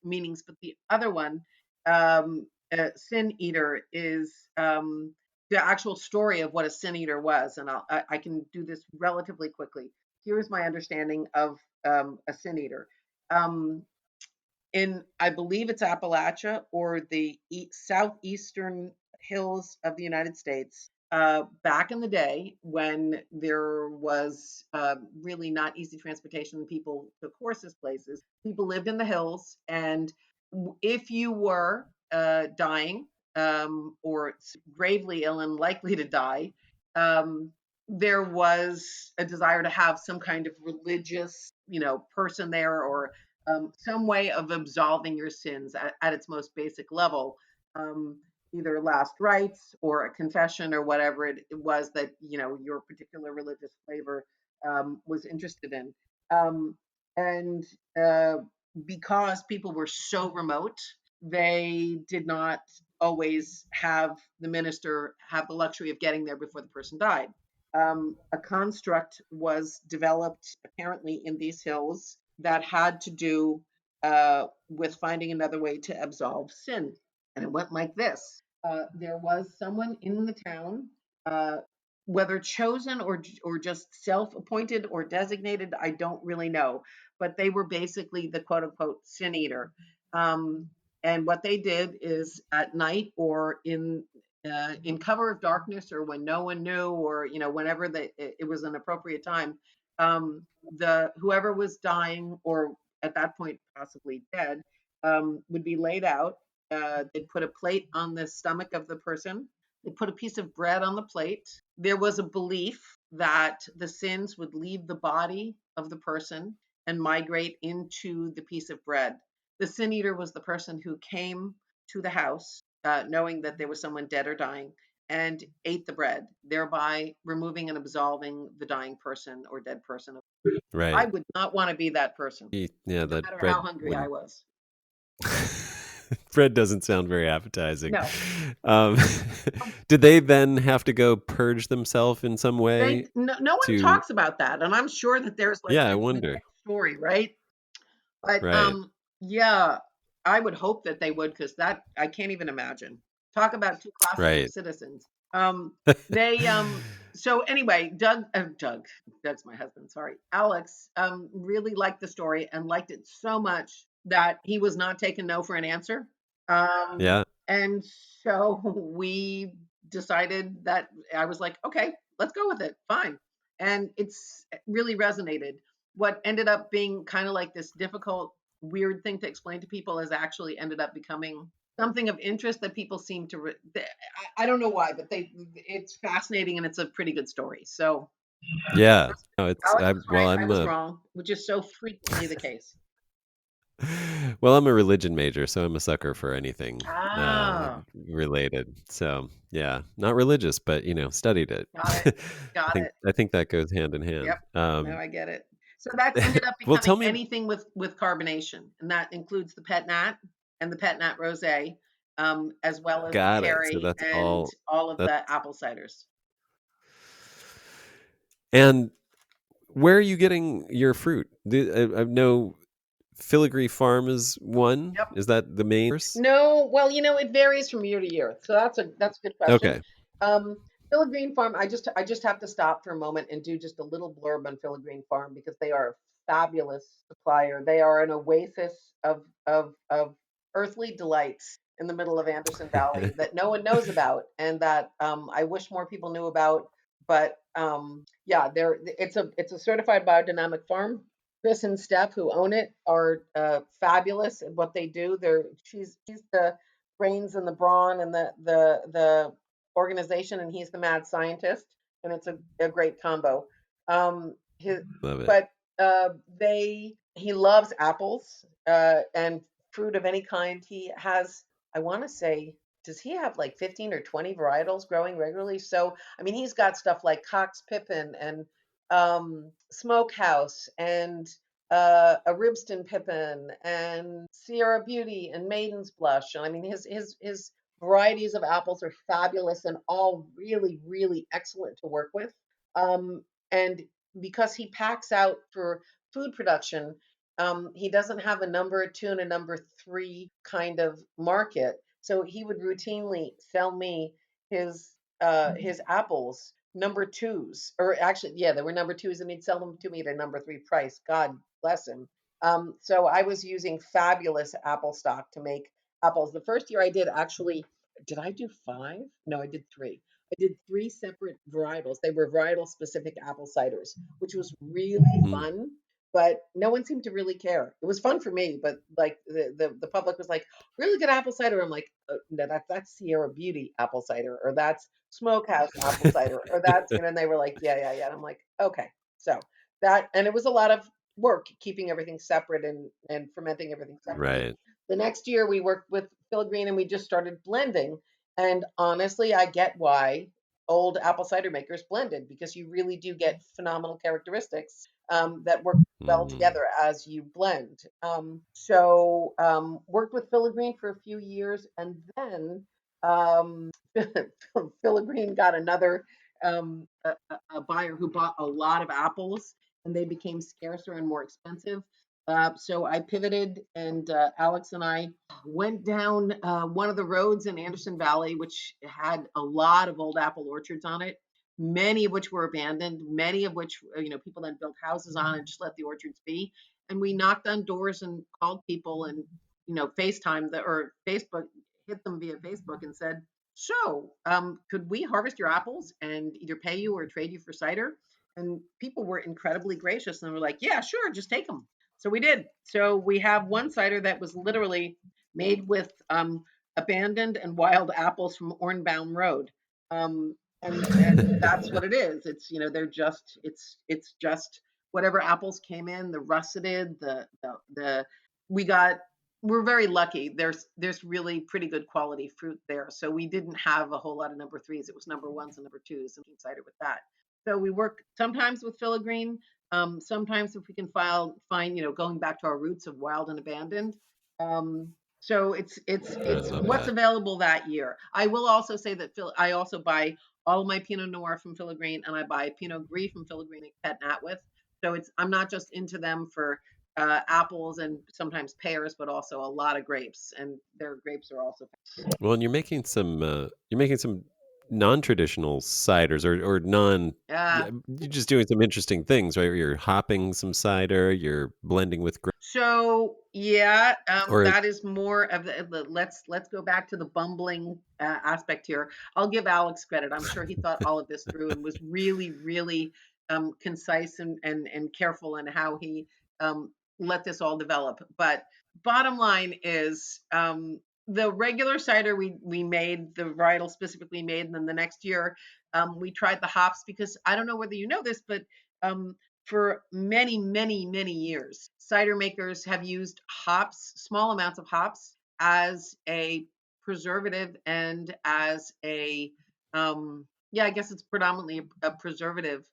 But the other one, sin eater, is the actual story of what a sin eater was, and I can do this relatively quickly. Here's my understanding of a sin eater. Um, in I believe it's Appalachia or the southeastern hills of the United States. Back in the day, when there was really not easy transportation, people took horses places. People lived in the hills, and if you were dying or gravely ill and likely to die, um, there was a desire to have some kind of religious, person there, or some way of absolving your sins at its most basic level, um, either last rites or a confession or whatever it was that your particular religious flavor was interested in. Um, and because people were so remote, they did not always have the minister have the luxury of getting there before the person died. A construct was developed apparently in these hills that had to do with finding another way to absolve sin. And it went like this. There was someone in the town, uh, whether chosen or just self-appointed or designated, I don't really know, but they were basically the quote unquote sin eater. Um, and what they did is at night or in cover of darkness or when no one knew or whenever it was an appropriate time, the whoever was dying or at that point possibly dead would be laid out. They'd put a plate on the stomach of the person. They put a piece of bread on the plate. There was a belief that the sins would leave the body of the person and migrate into the piece of bread. The sin eater was the person who came to the house knowing that there was someone dead or dying and ate the bread, thereby removing and absolving the dying person or dead person. I Right. would not want to be that person, Yeah, no that matter how bread hungry I wouldn't. was. Bread doesn't sound very appetizing. No, Um, did they then have to go purge themselves in some they way no one to? talks about that, and I'm sure that there's like Yeah, I the wonder. next story, right? But Right. yeah, I would hope that they would because that I can't even imagine. Talk about two classes of Right. citizens. They so anyway, Doug's my husband, sorry. Alex really liked the story and liked it so much that he was not taking no for an answer. Yeah. And so we decided that I was like, okay, let's go with it. Fine. And it's really resonated. What ended up being kind of like this difficult, weird thing to explain to people has actually ended up becoming something of interest that people seem to. I don't know why, but it's fascinating and it's a pretty good story. So Yeah. No, it's Alex was well, right, I was wrong, which is so frequently the case. well, I'm a religion major, so I'm a sucker for anything Ah, related. So yeah, not religious, but studied it. got it. I Got think it. I think that goes hand in hand. Yep. No, I get it. So that's ended up Well, tell becoming me. anything with carbonation, and that includes the Pet Nat and the Pet Nat Rosé, as well as the Got it. So Perry that's and all. all of That the apple ciders. and where are you getting your fruit? I know Filigree Farm is one. Yep. Is that the main source? No, well, it varies from year to year. So that's a good question. Okay. Um, Green Farm, I just have to stop for a moment and do just a little blurb on Green Farm because they are a fabulous supplier. They are an oasis of earthly delights in the middle of Anderson Valley that no one knows about and that I wish more people knew about. But yeah, it's a certified biodynamic farm. Chris and Steph, who own it, are fabulous at what they do. She's the brains and the brawn and the organization, and he's the mad scientist, and it's a great combo. His, Love it. but they he loves apples and fruit of any kind. He has, I want to say, does he have like 15 or 20 varietals growing regularly? So I mean, he's got stuff like Cox Pippin and Smokehouse and a Ribston Pippin and Sierra Beauty and Maiden's Blush. And I mean, his varieties of apples are fabulous and all really, really excellent to work with. And because he packs out for food production, he doesn't have a number two and a number three kind of market. So he would routinely sell me his apples number twos, or actually, yeah, they were number twos, and he'd sell them to me at a number three price. God bless him. So I was using fabulous apple stock to make apples. The first year I did actually, did I do five? No, I did three. I did three separate varietals. They were varietal specific apple ciders, which was really Mm, fun. But no one seemed to really care. It was fun for me, but like the public was like, really good apple cider. I'm like, no, that's Sierra Beauty apple cider, or that's Smokehouse apple cider, or that's and they were like, yeah, yeah, yeah. And I'm like, okay. So that and it was a lot of work keeping everything separate and fermenting everything separately. right. The next year we worked with Phil Green and we just started blending. And honestly, I get why old apple cider makers blended because you really do get phenomenal characteristics that work well Mm, together as you blend. So worked with Phil Green for a few years, and then um, Phil Green got another a buyer who bought a lot of apples, and they became scarcer and more expensive. So I pivoted, and Alex and I went down one of the roads in Anderson Valley, which had a lot of old apple orchards on it, many of which were abandoned, many of which people then built houses on and just let the orchards be. And we knocked on doors and called people and FaceTime or Facebook hit them via Facebook and said, "So, could we harvest your apples and either pay you or trade you for cider?" And people were incredibly gracious and were like, "Yeah, sure, just take them." So we did. So we have one cider that was literally made with abandoned and wild apples from Ornbaum Road. Um, and that's what it is. It's, they're just, it's just whatever apples came in, the russeted, we got, we're very lucky. There's really pretty good quality fruit there. So we didn't have a whole lot of number threes. It was number ones and number twos, and cider with that. So we work sometimes with filigree. Sometimes if we can find, going back to our roots of wild and abandoned. Um, so I it's love what's that. available that year. I will also say that I also buy all of my Pinot Noir from Filigree, and I buy Pinot Gris from Filigree and Pet Nat with. So I'm not just into them for apples and sometimes pears, but also a lot of grapes, and their grapes are also. Well, and you're making some non-traditional ciders or non. Yeah. Yeah, you're just doing some interesting things, right? You're hopping some cider. You're blending with So yeah, or that is more of let's go back to the bumbling aspect here. I'll give Alex credit. I'm sure he thought all of this through and was really, really concise and careful in how he let this all develop. But bottom line is the regular cider we made, the varietal specifically made, and then the next year we tried the hops because I don't know whether you know this, but um, for many, many, many years, cider makers have used hops, small amounts of hops, as a preservative and as yeah, I guess it's predominantly a preservative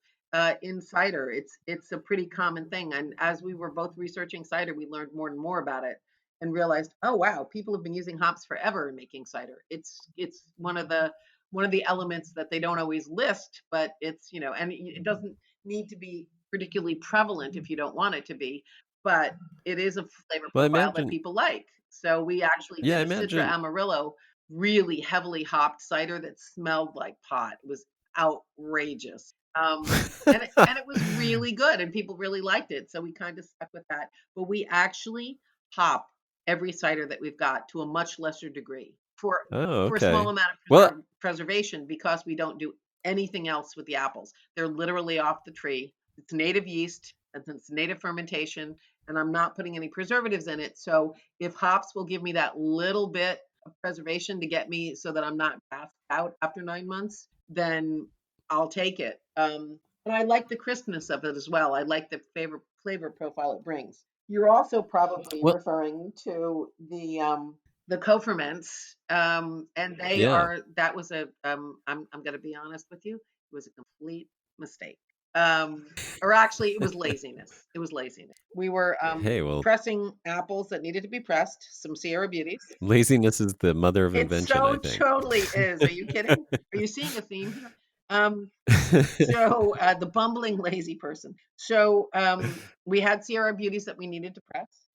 in cider. It's a pretty common thing. And as we were both researching cider, we learned more and more about it and realized, oh wow, people have been using hops forever in making cider. It's one of the elements that they don't always list, but it's, and it doesn't need to be particularly prevalent if you don't want it to be, but it is a flavor well, I profile that imagine. people like. So we actually Yeah, I did a Citra imagine. Amarillo, really heavily hopped cider that smelled like pot. It was outrageous. And it was really good and people really liked it. So we kind of stuck with that. But we actually hop every cider that we've got to a much lesser degree Oh, for a small okay. amount of Well, preservation because we don't do anything else with the apples. They're literally off the tree. It's native yeast, it's native fermentation, and I'm not putting any preservatives in it. So if hops will give me that little bit of preservation to get me so that I'm not passed out after 9 months, then I'll take it. And I like the crispness of it as well. I like the flavor profile it brings. You're also probably well, referring to the co-ferments, and they yeah. are that was a I'm going to be honest with you, it was a complete mistake. Or actually, it was laziness. It was laziness. We were Hey, well, pressing apples that needed to be pressed, some Sierra Beauties. laziness is the mother of It invention, I so think. totally is. Are you kidding? Are you seeing a theme here? Um, so the bumbling lazy person. So we had Sierra Beauties that we needed to press.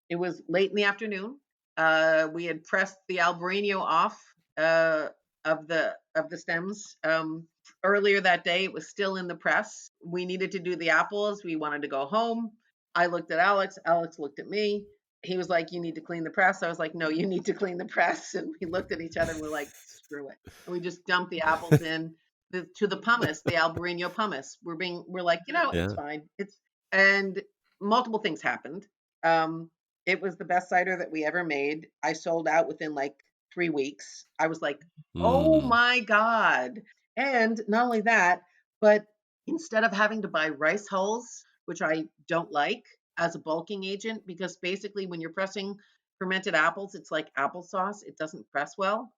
It was late in the afternoon. We had pressed the Albarino off of the stems earlier that day. It was still in the press. We needed to do the apples. We wanted to go home. I looked at Alex. Alex looked at me. He was like, "You need to clean the press." I was like, "No, you need to clean the press." And we looked at each other and we're like, "Screw it." And we just dumped the apples in to the pumice, the Albarino pumice. We're like, it's Yeah. fine. And multiple things happened. Um, it was the best cider that we ever made. I sold out within like 3 weeks. I was like, oh Mm. my God. And not only that, but instead of having to buy rice hulls, which I don't like as a bulking agent, because basically when you're pressing fermented apples, it's like applesauce. It doesn't press well.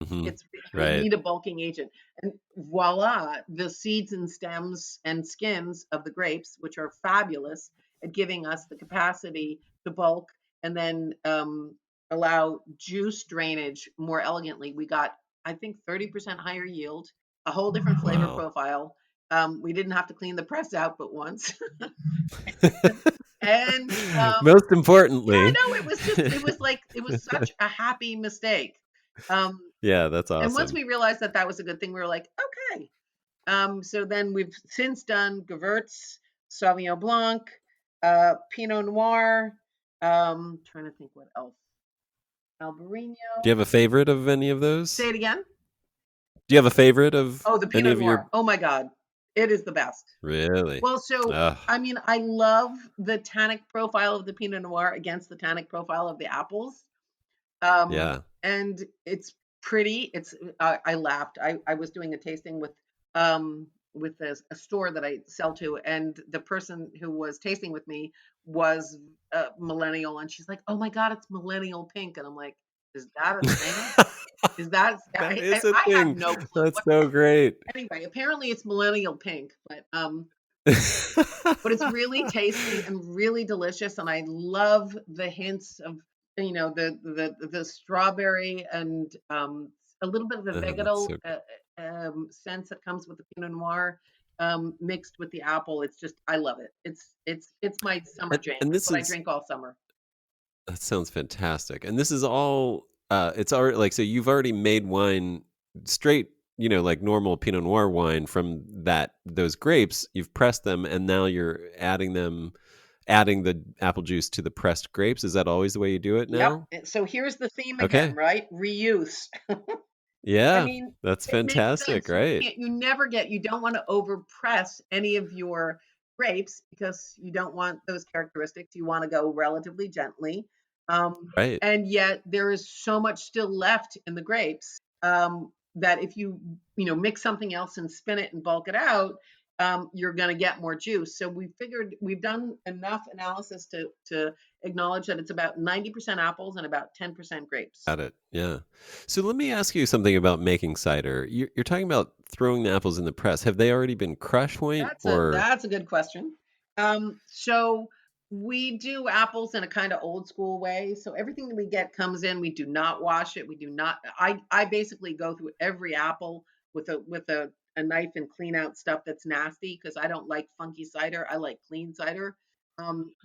Hmm. It's you Right. need a bulking agent. And voila, the seeds and stems and skins of the grapes, which are fabulous at giving us the capacity to bulk and then allow juice drainage more elegantly. We got, I think, 30% higher yield, a whole different flavor Wow. profile. We didn't have to clean the press out but once. And Most yeah, importantly. no, it was such a happy mistake. Um, Yeah, that's and once awesome. we realized that that was a good thing, we were like, okay. So then we've since done Gewurz, Sauvignon Blanc, Pinot Noir. Trying to think what else. Do you Albarino. have a favorite of any of Say those? it again. Do you have a favorite of Oh, the any Pinot of your? Noir. Oh my God, it is the best. Really? Well, so Ugh. I mean, I love the tannic profile of the Pinot Noir against the tannic profile of the apples. Yeah. And it's pretty. It's I laughed. I was doing a tasting with a store that I sell to, and the person who was tasting with me was a millennial, and she's like, "Oh my God, it's millennial pink," and I'm like, "Is that a thing? Is that?" That is a I have thing. no clue That's what. so great. Anyway, apparently it's millennial pink, but it's really tasty and really delicious, and I love the hints of the strawberry and a little bit of the Oh, that's vegetal so sense that comes with the Pinot Noir mixed with the apple. It's just I love it. It's my summer jam. and It's this what I is drink all summer. that sounds fantastic. And this is all it's already like so you've already made wine straight, like normal Pinot Noir wine from those grapes. You've pressed them and now you're adding the apple juice to the pressed grapes. Is that always the way you do it Yep. now? So here's the theme again, Okay. right? Reuse. I Yeah. mean, That's it makes fantastic, sense. right? You don't want to overpress any of your grapes because you don't want those characteristics. You want to go relatively gently. Right. And yet there is so much still left in the grapes that if mix something else and spin it and bulk it out, you're going to get more juice. So we figured we've done enough analysis to acknowledge that it's about 90% apples and about 10% grapes. Got it. Yeah. So let me ask you something about making cider. You're talking about throwing the apples in the press. Have they already been crushed point or That's a good question. So we do apples in a kind of old school way. So everything that we get comes in. We do not wash it. We do not. I basically go through every apple with a knife and clean out stuff that's nasty because I don't like funky cider. I like clean cider.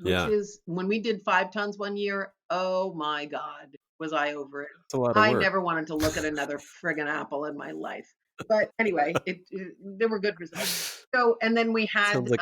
Which yeah, is when we did 5 tons one year. Oh my God, was I over it? it's a lot of I work. never wanted to look at another friggin' apple in my life. But anyway, there were good results. So, and then we had, Sounds like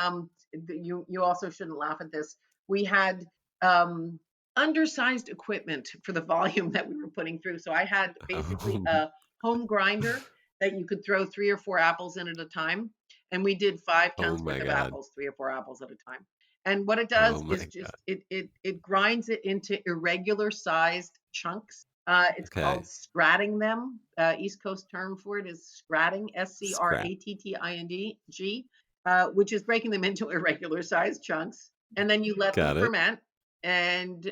you also shouldn't laugh at this. We had um, undersized equipment for the volume that we were putting through. So I had basically oh, a home grinder that you could throw 3 or 4 apples in at a time. And we did five oh tons my worth of god. apples, 3 or 4 apples at a time. And what it Oh does my is just god. it grinds it into irregular sized chunks. It's called Okay. scratting them. East Coast term for it is scratting, Scrap. SCRATTING, which is breaking them into irregular sized chunks. And then you let them Got it. ferment. And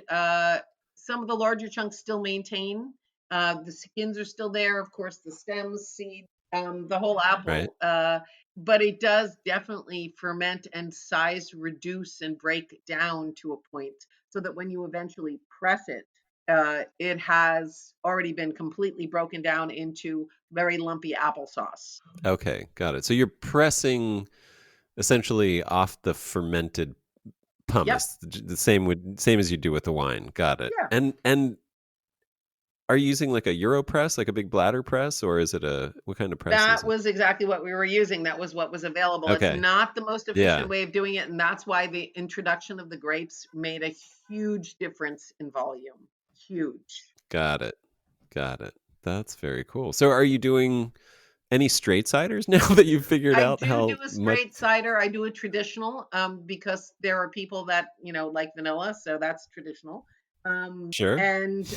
some of the larger chunks still maintain. The skins are still there, of course, the stems, seeds, the whole Right. apple. But it does definitely ferment and size reduce and break down to a point so that when you eventually press it, it has already been completely broken down into very lumpy applesauce. Okay, got it. So you're pressing essentially off the fermented Yep. pumice, the same as you do with the wine. Got it. Yeah. And are you using like a Europress, like a big bladder press, or is it a what kind of press is That it? was exactly what we were using. That was what was available. It's Okay. not the most efficient Yeah. way of doing it. And that's why the introduction of the grapes made a huge difference in volume. Huge. Got it. Got it. That's very cool. So are you doing any straight ciders now that you've figured I out do how a much straight cider. I do a traditional because there are people that, like vanilla. So that's traditional. Sure. And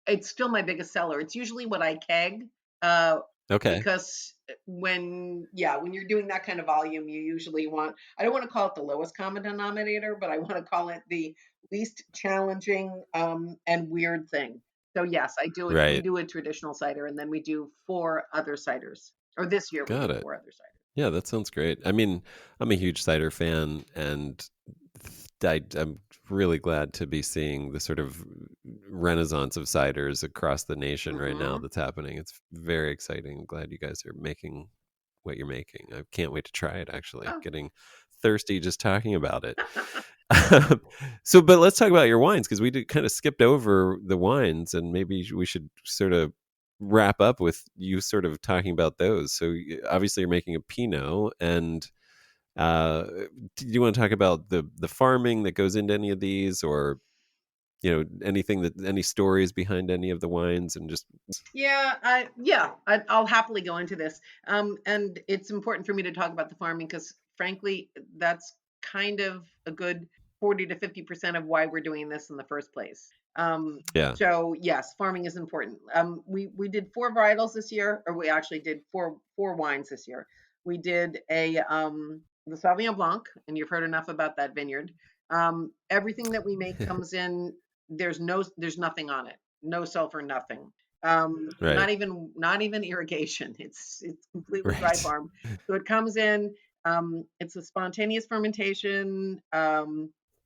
it's still my biggest seller. It's usually what I keg uh, Okay. because when you're doing that kind of volume, you usually I don't want to call it the lowest common denominator, but I want to call it the least challenging and weird thing. So yes, I do it. We Right. do a traditional cider, and then we do 4 other ciders. Or this year we Got did it. 4 other ciders. Yeah, that sounds great. I mean, I'm a huge cider fan, and I'm really glad to be seeing the sort of renaissance of ciders across the nation right now Hmm. that's happening. It's very exciting. I'm glad you guys are making what you're making. I can't wait to try it, actually. Oh. Getting thirsty just talking about it. So, but let's talk about your wines because we did kind of skipped over the wines, and maybe we should sort of wrap up with you sort of talking about those. So, obviously, you're making a Pinot, and uh, do you want to talk about the farming that goes into any of these, or anything any stories behind any of the wines, and just I'll happily go into this. And it's important for me to talk about the farming because, frankly, that's kind of a good 40 to 50% of why we're doing this in the first place. Yeah. So yes, farming is important. We did four varietals this year, or we actually did four wines this year. We did a the Sauvignon Blanc, and you've heard enough about that vineyard. Everything that we make comes in. There's nothing on it, no sulfur, nothing. Right. Not even irrigation. It's completely dry Right. farm. So it comes in. It's a spontaneous fermentation.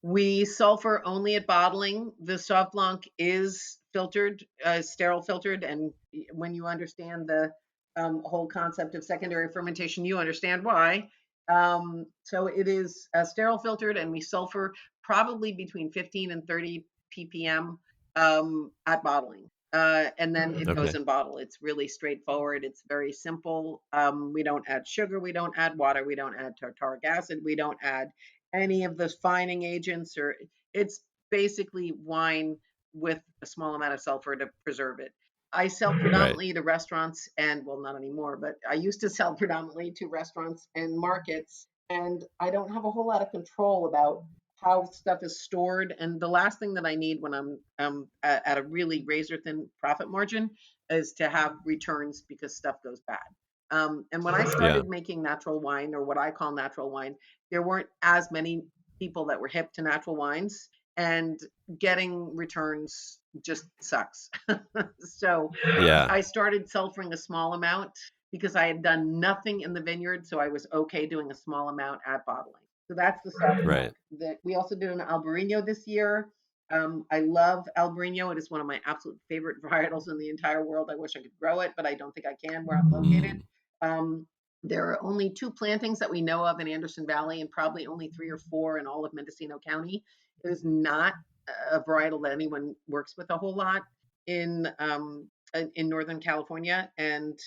We sulfur only at bottling. The Sauv Blanc is filtered, sterile filtered, and when you understand the whole concept of secondary fermentation, you understand why. So it is sterile filtered, and we sulfur probably between 15 and 30 ppm at bottling. And then it goes Okay. in bottle. It's really straightforward. It's very simple. We don't add sugar. We don't add water. We don't add tartaric acid. We don't add any of the fining agents, or it's basically wine with a small amount of sulfur to preserve it. I sell Right. predominantly to restaurants and, well, not anymore, but I used to sell predominantly to restaurants and markets. And I don't have a whole lot of control about how stuff is stored. And the last thing that I need when I'm at a really razor thin profit margin is to have returns because stuff goes bad. And when I Yeah. started making natural wine, or what I call natural wine, there weren't as many people that were hip to natural wines, and getting returns just sucks. So Yeah. I started sulfuring a small amount because I had done nothing in the vineyard, so I was okay doing a small amount at bottling. So that's the Sauv Blanc. Right. That we also did an Albarino this year. I love Albarino. It is one of my absolute favorite varietals in the entire world. I wish I could grow it, but I don't think I can where I'm located. Mm. Um, there are only two plantings that we know of in Anderson Valley, and probably only three or four in all of Mendocino County. It is not a varietal that anyone works with a whole lot in Northern California, and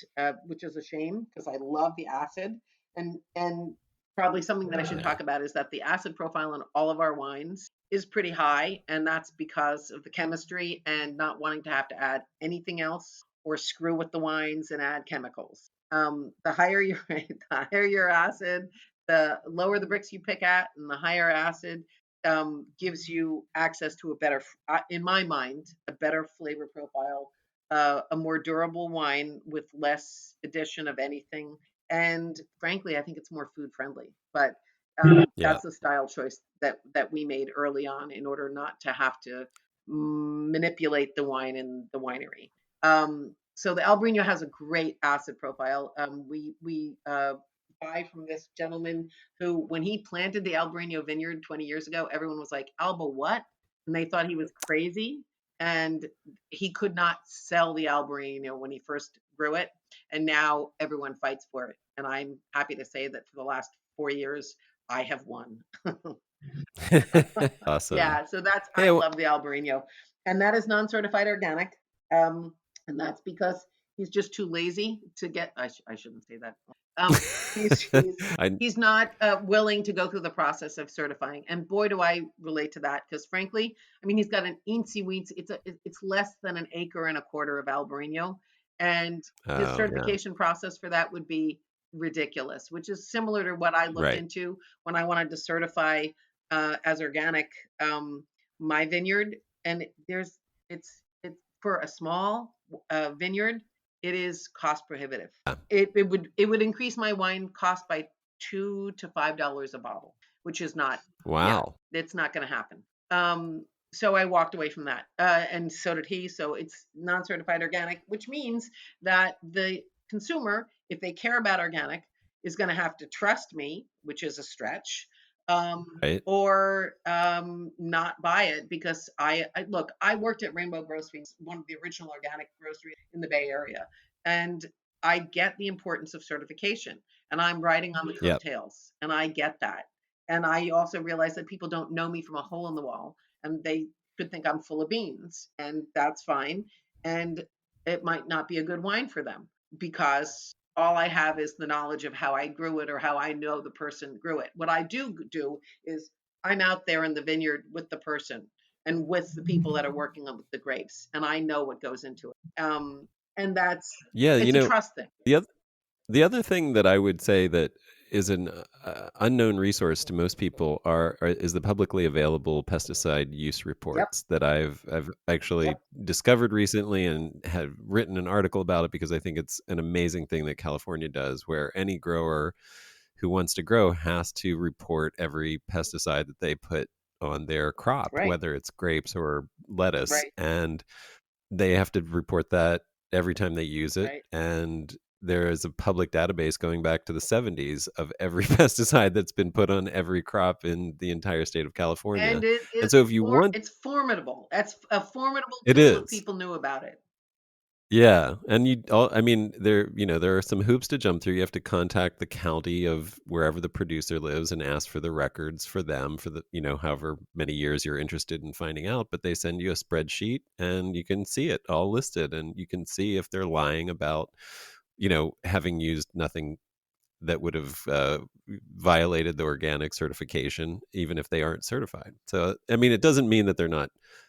which is a shame because I love the acid. And probably something that I should Yeah. talk about is that the acid profile in all of our wines is pretty high, and that's because of the chemistry and not wanting to have to add anything else or screw with the wines and add chemicals. The higher your the higher your acid, the lower the Brix you pick at, and the higher acid gives you access to a better, in my mind, a better flavor profile, a more durable wine with less addition of anything. And frankly, I think it's more food friendly. But Yeah. that's the style choice that we made early on in order not to have to manipulate the wine in the winery. So the Albarino has a great acid profile. We buy from this gentleman who, when he planted the Albarino vineyard 20 years ago, everyone was like, Alba, what? And they thought he was crazy. And he could not sell the Albarino when he first grew it. And now everyone fights for it. And I'm happy to say that for the last 4 years, I have won. Awesome. Yeah, so that's, I Hey, love the Albarino. And that is non-certified organic. Um, and that's because he's just too lazy to get, I shouldn't say that. Um, he's, he's, I he's not willing to go through the process of certifying. And boy, do I relate to that, because frankly, I mean, he's got an eensy weensy, it's less than an acre and a quarter of Albarino. And his oh yeah. certification process for that would be ridiculous, which is similar to what I looked Right. into when I wanted to certify as organic my vineyard. And it's for a small vineyard, it is cost prohibitive. Yeah. It would increase my wine cost by $2 to $5 a bottle, which is not, yeah, Wow. it's not going to happen. So I walked away from that, and so did he. So it's non-certified organic, which means that the consumer, if they care about organic, is going to have to trust me, which is a stretch, Right. or not buy it, because I look. I worked at Rainbow Groceries, one of the original organic groceries in the Bay Area, and I get the importance of certification, and I'm riding on the Yep. coattails, and I get that. And I also realize that people don't know me from a hole in the wall, and they could think I'm full of beans, and that's fine. And it might not be a good wine for them because all I have is the knowledge of how I grew it or how I know the person grew it. What I do is I'm out there in the vineyard with the person and with the people that are working on the grapes, and I know what goes into it. And Yeah. it's a trust thing. The other thing that I would say that is an unknown resource to most people is the publicly available pesticide use Yep, reports that I've actually yep, discovered recently and have written an article about it because I think it's an amazing thing that California does, where any grower who wants to grow has to report every pesticide that they put on their crop, right, whether it's grapes or lettuce, right, and they have to report that every time they use it. right. And there is a public database going back to the 70s of every pesticide that's been put on every crop in the entire state of California. And it And is so if you want, it's formidable. That's a formidable it tool if is. people knew about it. Yeah, and I mean, there are some hoops to jump through. You have to contact the county of wherever the producer lives and ask for the records for them for the, however many years you're interested in finding out. But they send you a spreadsheet and you can see it all listed, and you can see if they're lying about, having used nothing that would have violated the organic certification, even if they aren't certified. So, I mean, it doesn't mean that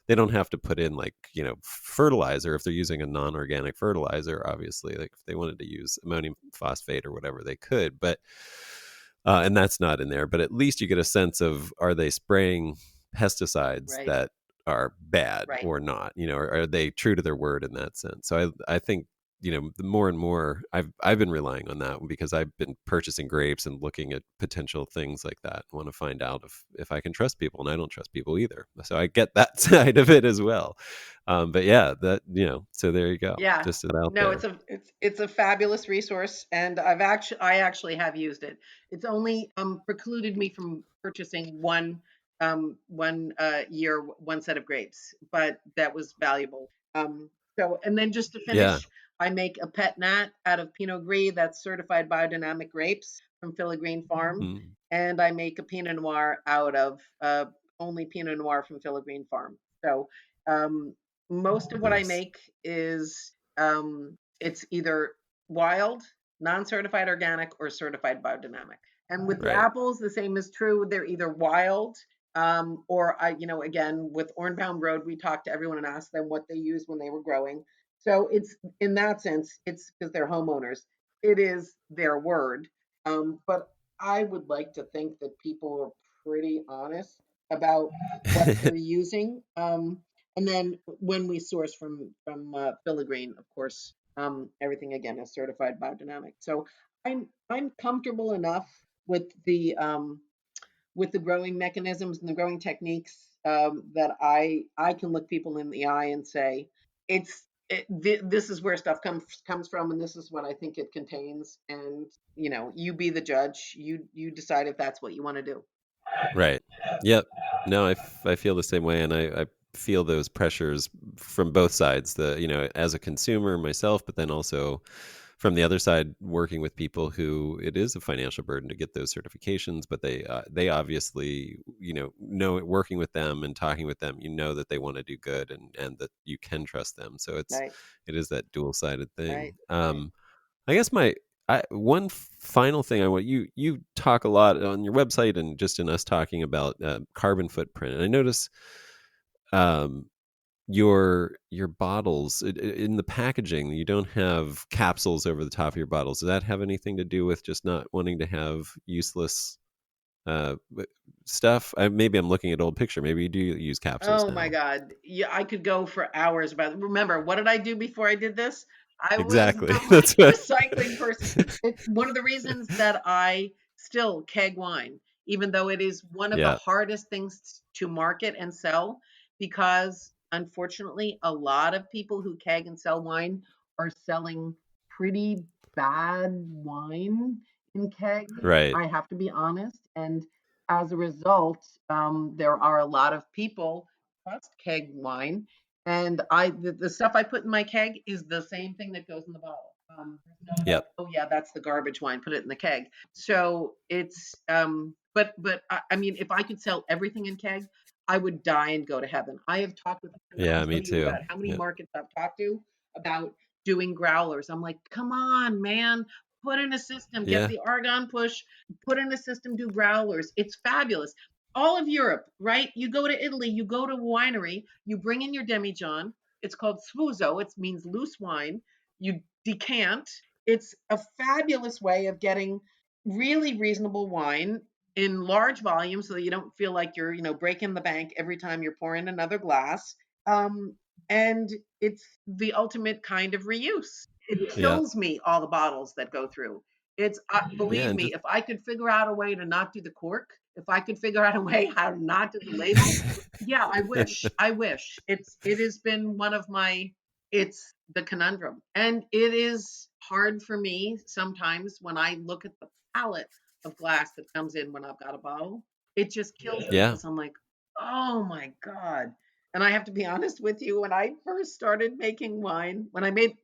they don't have to put in like, fertilizer if they're using a non organic fertilizer, obviously. Like if they wanted to use ammonium phosphate or whatever, they could. But, and that's not in there, but at least you get a sense of, are they spraying pesticides Right, that are bad right. or not? Are they true to their word in that sense? So I think, the more and more I've been relying on that because I've been purchasing grapes and looking at potential things like that. I want to find out if I can trust people, and I don't trust people either. So I get that side of it as well. But yeah, that so there you go, Yeah. just it out No, there. it's a fabulous resource, and I actually have used it. It's only precluded me from purchasing one year one set of grapes, but that was valuable. So and then just to Yeah. finish, I make a pet nat out of Pinot Gris that's certified biodynamic grapes from Filigree Farm, Mm, and I make a Pinot Noir out of only Pinot Noir from Filigree Farm. So um, most of what I nice. make is it's either wild, non-certified organic, or certified biodynamic. And with the Right. apples, the same is true. They're either wild, or again, with Ornbound Road, we talked to everyone and asked them what they used when they were growing. So it's in that sense, it's because they're homeowners. It is their word. But I would like to think that people are pretty honest about what they're using. And then when we source from Filigree, of course, everything again is certified biodynamic. So I'm comfortable enough with the growing mechanisms and the growing techniques that I can look people in the eye and say this is where stuff comes from, and this is what I think it contains. And you be the judge. You decide if that's what you want to do. Right. Yep. No, I feel the same way, and I feel those pressures from both sides. As a consumer myself, but then also from the other side, working with people who it is a financial burden to get those certifications, but they obviously, working with them and talking with them, that they want to do good and that you can trust them. So Right. it is that dual sided Right. thing. Right. I guess one final thing I want you talk a lot on your website and just in us talking about carbon footprint. And I notice um, your bottles in the packaging, you don't have capsules over the top of your bottles. Does that have anything to do with just not wanting to have useless stuff? Maybe I'm looking at old picture. Maybe you do use capsules Oh my now. God. Yeah, I could go for hours about remember, what did I do before I did this? I was Exactly. the That's what. recycling person. It's one of the reasons that I still keg wine, even though it is one of the Yeah. hardest things to market and sell, because unfortunately, a lot of people who keg and sell wine are selling pretty bad wine in keg. Right. I have to be honest. And as a result, there are a lot of people trust keg wine, and the stuff I put in my keg is the same thing that goes in the bottle. There's no like, Yep. oh yeah, that's the garbage wine. Put it in the keg. So it's but I mean, if I could sell everything in keg, I would die and go to heaven. I have talked with, I'll Yeah. tell Me you too. about how many Yeah. markets I've talked to about doing growlers. I'm like, come on, man, put in a system, get Yeah. the argon push, put in a system, do growlers. It's fabulous. All of Europe, right? You go to Italy, you go to a winery, you bring in your demijohn. It's called sfuso. It means loose wine. You decant. It's a fabulous way of getting really reasonable wine in large volumes so that you don't feel like you're, breaking the bank every time you're pouring another glass. Um, and it's the ultimate kind of reuse. It Yeah. kills me all the bottles that go through. Yeah. Believe And me, just, if I could figure out a way to not do the cork, if I could figure out a way how to not do the label, yeah, I wish. I wish. It has been one of my it's the conundrum. And it is hard for me sometimes when I look at the palette of glass that comes in when I've got a bottle. It just kills me yeah. because I'm like, oh my God. And I have to be honest with you, when I first started making wine, when I make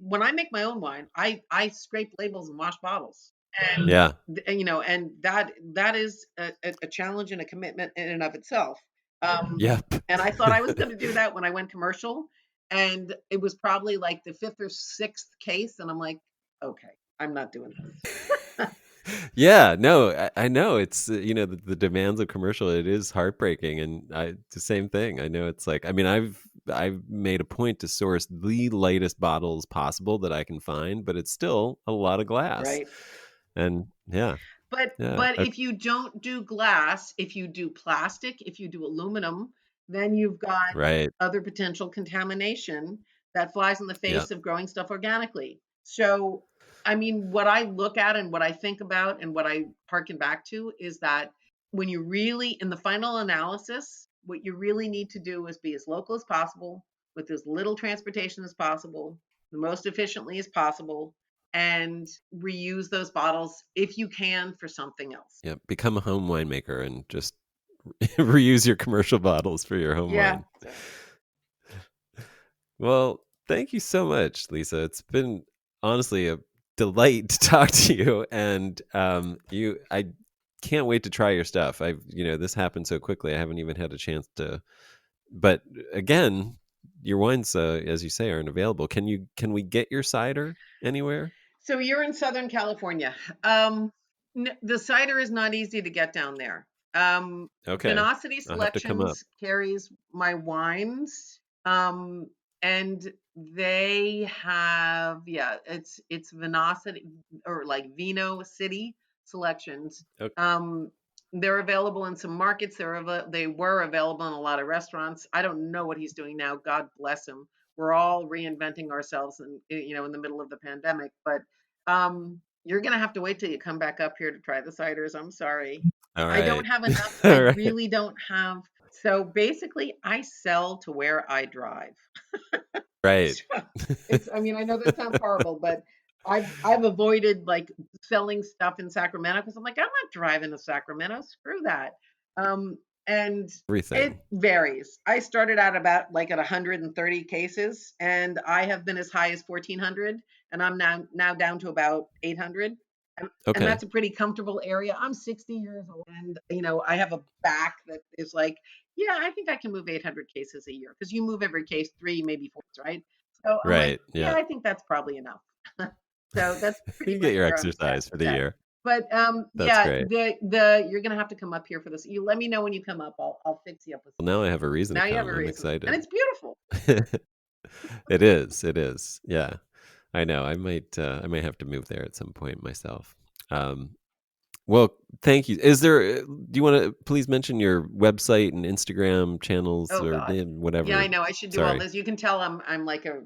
my own wine, I scrape labels and wash bottles. And Yeah. and that is a challenge and a commitment in and of itself. Yep. And I thought I was going to do that when I went commercial, and it was probably like the fifth or sixth case, and I'm like, okay, I'm not doing this. Yeah, no, I know it's the demands of commercial. It is heartbreaking, and the same thing. I know it's like, I mean, I've made a point to source the lightest bottles possible that I can find, but it's still a lot of glass. Right. And yeah, yeah, But if you don't do glass, if you do plastic, if you do aluminum, then you've got right, other potential contamination that flies in the yeah, face of growing stuff organically. So, I mean, what I look at and what I think about and what I harken back to is that when you really, in the final analysis, what you really need to do is be as local as possible, with as little transportation as possible, the most efficiently as possible, and reuse those bottles if you can for something else. yeah. Become a home winemaker and just reuse your commercial bottles for your home Yeah. wine. So, Well, thank you so much, Lisa. It's been honestly a delight to talk to you, and I can't wait to try your stuff. This happened so quickly, I haven't even had a chance to. But again, your wines, as you say, aren't available. Can we get your cider anywhere? so you're in Southern California. Um, the cider is not easy to get down there. Okay, Vinocity I'll have to come up. Selections carries my wines, and they have, yeah, it's Vinocity or like Vino City Selections. Okay. Um, they're available in some markets. They were available in a lot of restaurants. I don't know what he's doing now. God bless him. We're all reinventing ourselves, and in the middle of the pandemic. But you're gonna have to wait till you come back up here to try the ciders. I'm sorry. All I don't right, have enough. I all right, really don't have. So basically, I sell to where I drive. right. So I mean, I know that sounds horrible, but I've avoided like selling stuff in Sacramento because I'm like, I'm not driving to Sacramento. Screw that. Um, and it Everything. varies. I started out about like at 130 cases, and I have been as high as 1,400, and I'm now down to about 800. And Okay, that's a pretty comfortable area. I'm 60 years old, and I have a back that is like, yeah, I think I can move 800 cases a year because you move every case 3, maybe 4, right? So I'm like, right. yeah, Yeah, I think that's probably enough. So that's pretty you get much your where I'm at exercise for with the that. year. But That's yeah, great. the you're gonna have to come up here for this. You let me know when you come up. I'll fix you up with Well, some now I wine. have a reason to Now you have come. a I'm reason, and excited. it's beautiful. It is. It is. Yeah. I know. I might have to move there at some point myself. Um, well, thank you. Do you want to please mention your website and Instagram channels Oh or God. Yeah, I whatever? know. I should do all Sorry. this. You can tell I'm like a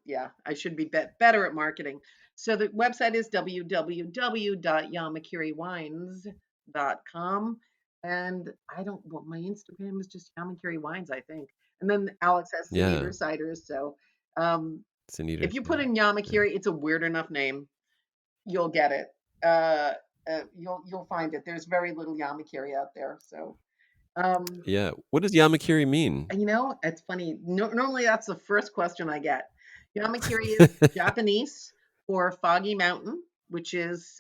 yeah, I should be better at marketing. So the website is www.yamakiriwines.com. And I don't well, my Instagram is just Yamakiri Wines, I think. And then Alex has Yeah. Sineater Ciders. So um Sineater if you put Ciders. in Yeah. Yamakiri, it's a weird enough name. You'll get it. Uh, you'll find it. There's very little Yamakiri out there. So um Yeah. What does Yamakiri mean? it's funny. Normally, that's the first question I get. Yamakiri is Japanese for foggy mountain, which is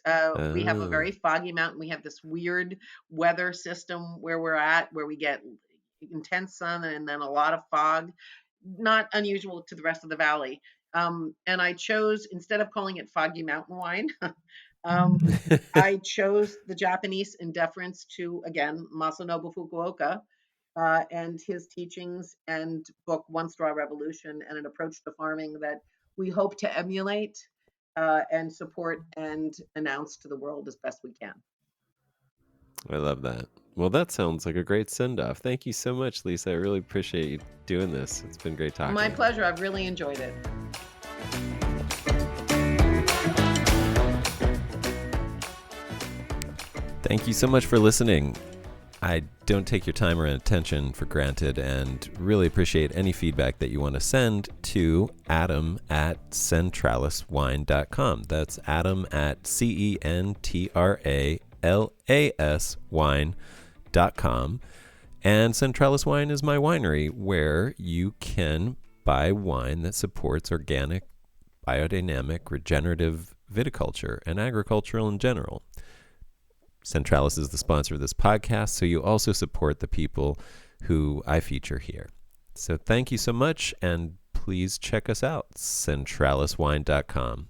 we have a Oh, very foggy mountain. We have this weird weather system where we're at, where we get intense sun and then a lot of fog. Not unusual to the rest of the valley. And I chose, instead of calling it foggy mountain wine, um, I chose the Japanese in deference to, again, Masanobu Fukuoka, and his teachings and book One Straw Revolution, and an approach to farming that we hope to emulate and support and announce to the world as best we can. I love that. Well, that sounds like a great send-off. Thank you so much, Lisa. I really appreciate you doing this. It's been great talking. My pleasure. I've really enjoyed it. Thank you so much for listening. I don't take your time or attention for granted and really appreciate any feedback that you want to send to adam@centraliswine.com. That's adam@centralas wine.com. And Centralis Wine is my winery where you can buy wine that supports organic, biodynamic, regenerative viticulture and agricultural in general. Centralis is the sponsor of this podcast, so you also support the people who I feature here. So thank you so much, and please check us out, centraliswine.com.